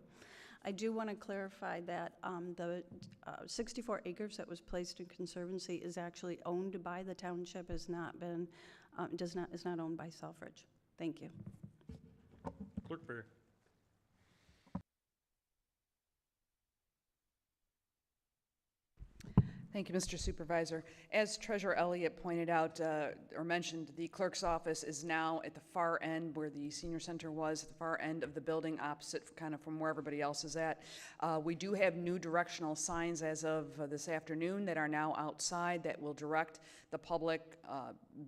I do want to clarify that the 64 acres that was placed in conservancy is actually owned by the township, has not been, is not owned by Selfridge. Thank you. Clerk Barry. Thank you, Mr. Supervisor. As Treasurer Elliott pointed out or mentioned, the clerk's office is now at the far end where the senior center was, at the far end of the building, opposite kind of from where everybody else is at. We do have new directional signs as of this afternoon that are now outside that will direct the public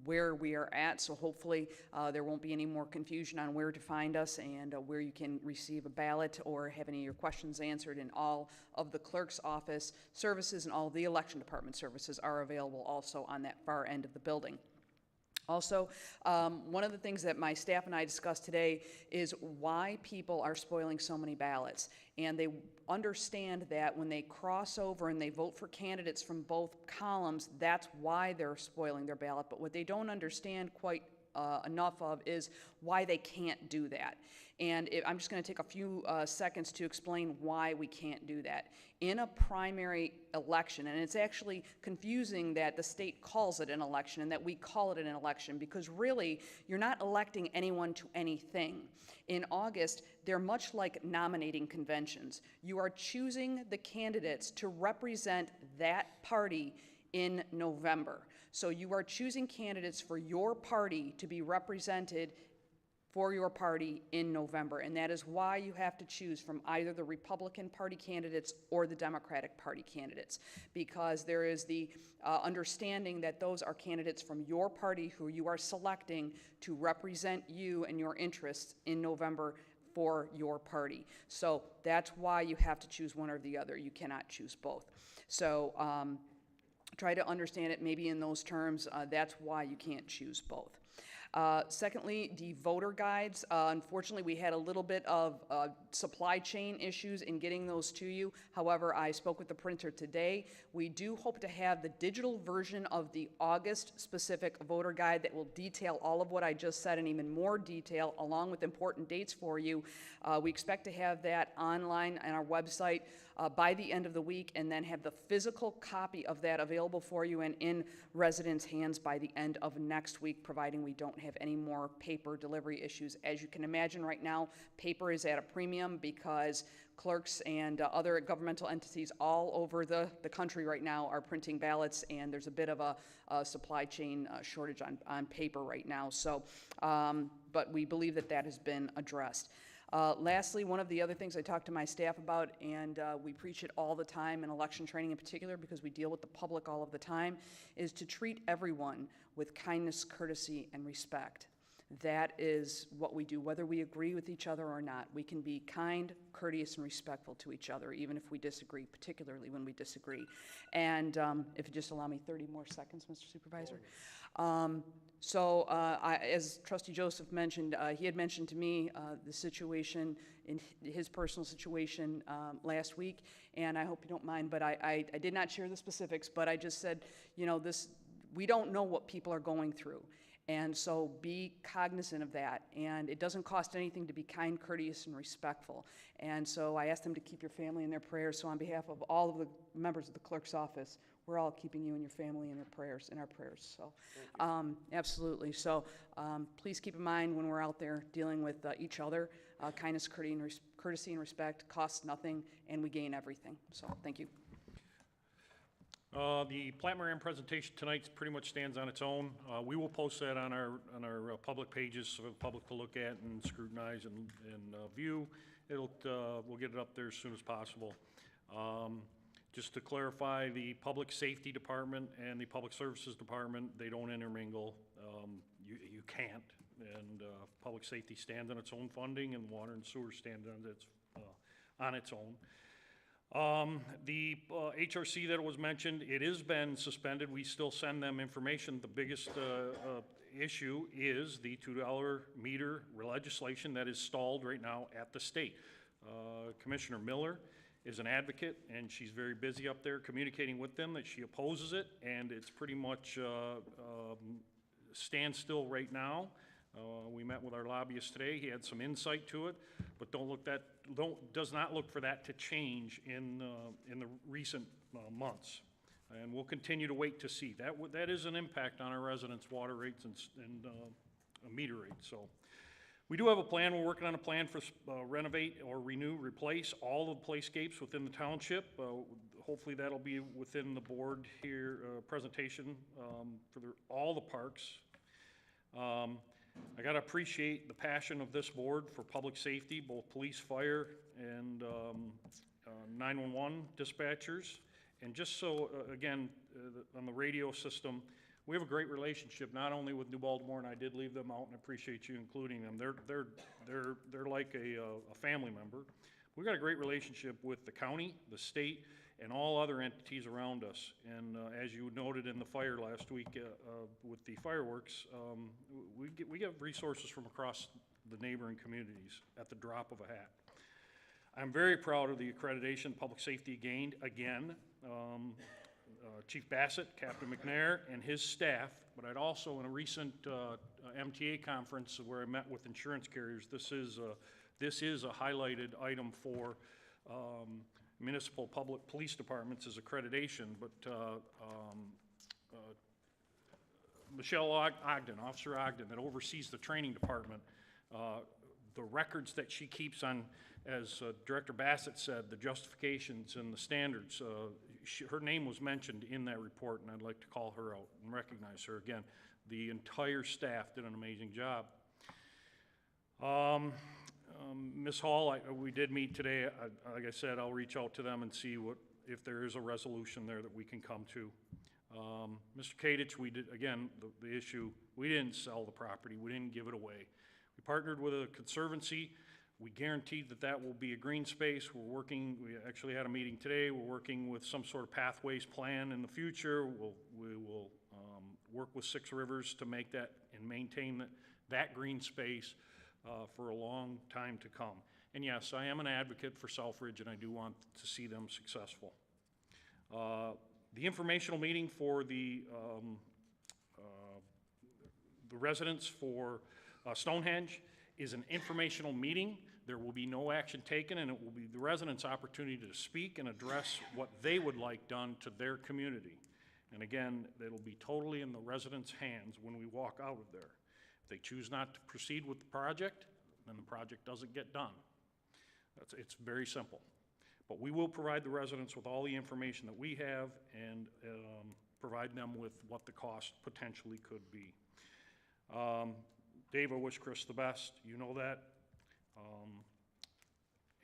where we are at. So hopefully there won't be any more confusion on where to find us and where you can receive a ballot or have any of your questions answered. In all of the clerk's office services and all of the election department services are available also on that far end of the building. Also, one of the things that my staff and I discussed today is why people are spoiling so many ballots. And they understand that when they cross over and they vote for candidates from both columns, that's why they're spoiling their ballot. But what they don't understand quite enough of is why they can't do that. And I'm just going to take a few seconds to explain why we can't do that. In a primary election, and it's actually confusing that the state calls it an election and that we call it an election, because really, you're not electing anyone to anything. In August, they're much like nominating conventions. You are choosing the candidates to represent that party in November. So you are choosing candidates for your party to be represented for your party in November, and that is why you have to choose from either the Republican Party candidates or the Democratic Party candidates, because there is the understanding that those are candidates from your party who you are selecting to represent you and your interests in November for your party. So that's why you have to choose one or the other. You cannot choose both. So try to understand it maybe in those terms. That's why you can't choose both. Secondly, the voter guides. Unfortunately, we had a little bit of supply chain issues in getting those to you. However, I spoke with the printer today. We do hope to have the digital version of the August-specific voter guide that will detail all of what I just said in even more detail, along with important dates for you. We expect to have that online on our website by the end of the week, and then have the physical copy of that available for you and in residents' hands by the end of next week, providing we don't have any more paper delivery issues. As you can imagine right now, paper is at a premium because clerks and other governmental entities all over the country right now are printing ballots, and there's a bit of a supply chain shortage on paper right now. So, but we believe that that has been addressed. Lastly, one of the other things I talk to my staff about, and we preach it all the time in election training in particular because we deal with the public all of the time, is to treat everyone with kindness, courtesy, and respect. That is what we do, whether we agree with each other or not. We can be kind, courteous, and respectful to each other, even if we disagree, particularly when we disagree. And if you just allow me 30 more seconds, Mr. Supervisor. As Trustee Joseph mentioned, he had mentioned to me the situation, in his personal situation last week, and I hope you don't mind, but I did not share the specifics, but I just said, you know, we don't know what people are going through. And so be cognizant of that. And it doesn't cost anything to be kind, courteous, and respectful. And so I asked them to keep your family in their prayers. So on behalf of all of the members of the clerk's office, we're all keeping you and your family in our prayers. So absolutely. So please keep in mind when we're out there dealing with each other, kindness, courtesy, and respect costs nothing, and we gain everything. So thank you. The Plante Moran presentation tonight pretty much stands on its own. We will post that on our public pages for the public to look at and scrutinize and view. We'll get it up there as soon as possible. Just to clarify, the Public Safety Department and the Public Services Department, they don't intermingle. You can't. And public safety stands on its own funding, and water and sewer stand on its own. The HRC that was mentioned, it has been suspended. We still send them information. The biggest issue is the $2 meter legislation that is stalled right now at the state. Commissioner Miller is an advocate, and she's very busy up there communicating with them that she opposes it, and it's pretty much standstill right now. We met with our lobbyist today. He had some insight to it, but does not look for that to change in the recent months. And we'll continue to wait to see. That is an impact on our residents' water rates and meter rates. So we do have a plan. We're working on a plan for renovate or renew, replace all of the playscapes within the township. Hopefully that'll be within the board here presentation for all the parks. I got to appreciate the passion of this board for public safety, both police, fire, and 911 dispatchers. And just so, again, on the radio system, we have a great relationship, not only with New Baltimore, and I did leave them out, and I appreciate you including them. They're like a family member. We've got a great relationship with the county, the state, and all other entities around us. And as you noted in the fire last week with the fireworks, we get resources from across the neighboring communities at the drop of a hat. I'm very proud of the accreditation public safety gained again. Chief Bassett, Captain McNair, and his staff, but I'd also, in a recent MTA conference where I met with insurance carriers. This is a highlighted item for municipal public police departments as accreditation, but Michelle Ogden, Officer Ogden, that oversees the training department, the records that she keeps on, as Director Bassett said, the justifications and the standards, her name was mentioned in that report, and I'd like to call her out and recognize her again. The entire staff did an amazing job. Ms. Hall, we did meet today. Like I said, I'll reach out to them and see if there is a resolution there that we can come to. Mr. Kadich, we did, again, the issue, we didn't sell the property, we didn't give it away. We partnered with a conservancy. We guaranteed that will be a green space. We actually had a meeting today. We're working with some sort of pathways plan in the future. We will work with Six Rivers to make that and maintain that green space for a long time to come. And yes, I am an advocate for Southridge, and I do want to see them successful. The informational meeting for the residents for Stonehenge is an informational meeting. There will be no action taken, and it will be the residents' opportunity to speak and address what they would like done to their community. And again, it'll be totally in the residents' hands when we walk out of there. If they choose not to proceed with the project, then the project doesn't get done. It's very simple. But we will provide the residents with all the information that we have and provide them with what the cost potentially could be. Dave, I wish Chris the best. You know that.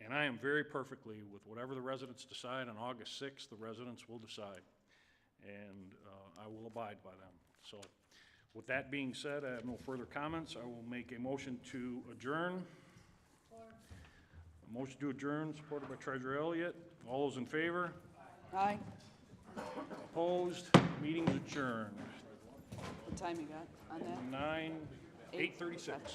And I am very perfectly with whatever the residents decide on August 6th, the residents will decide. And I will abide by them. So with that being said, I have no further comments. I will make a motion to adjourn. A motion to adjourn, supported by Treasurer Elliott. All those in favor? Aye. Opposed? Meeting's adjourned. What time you got on that? 8:36.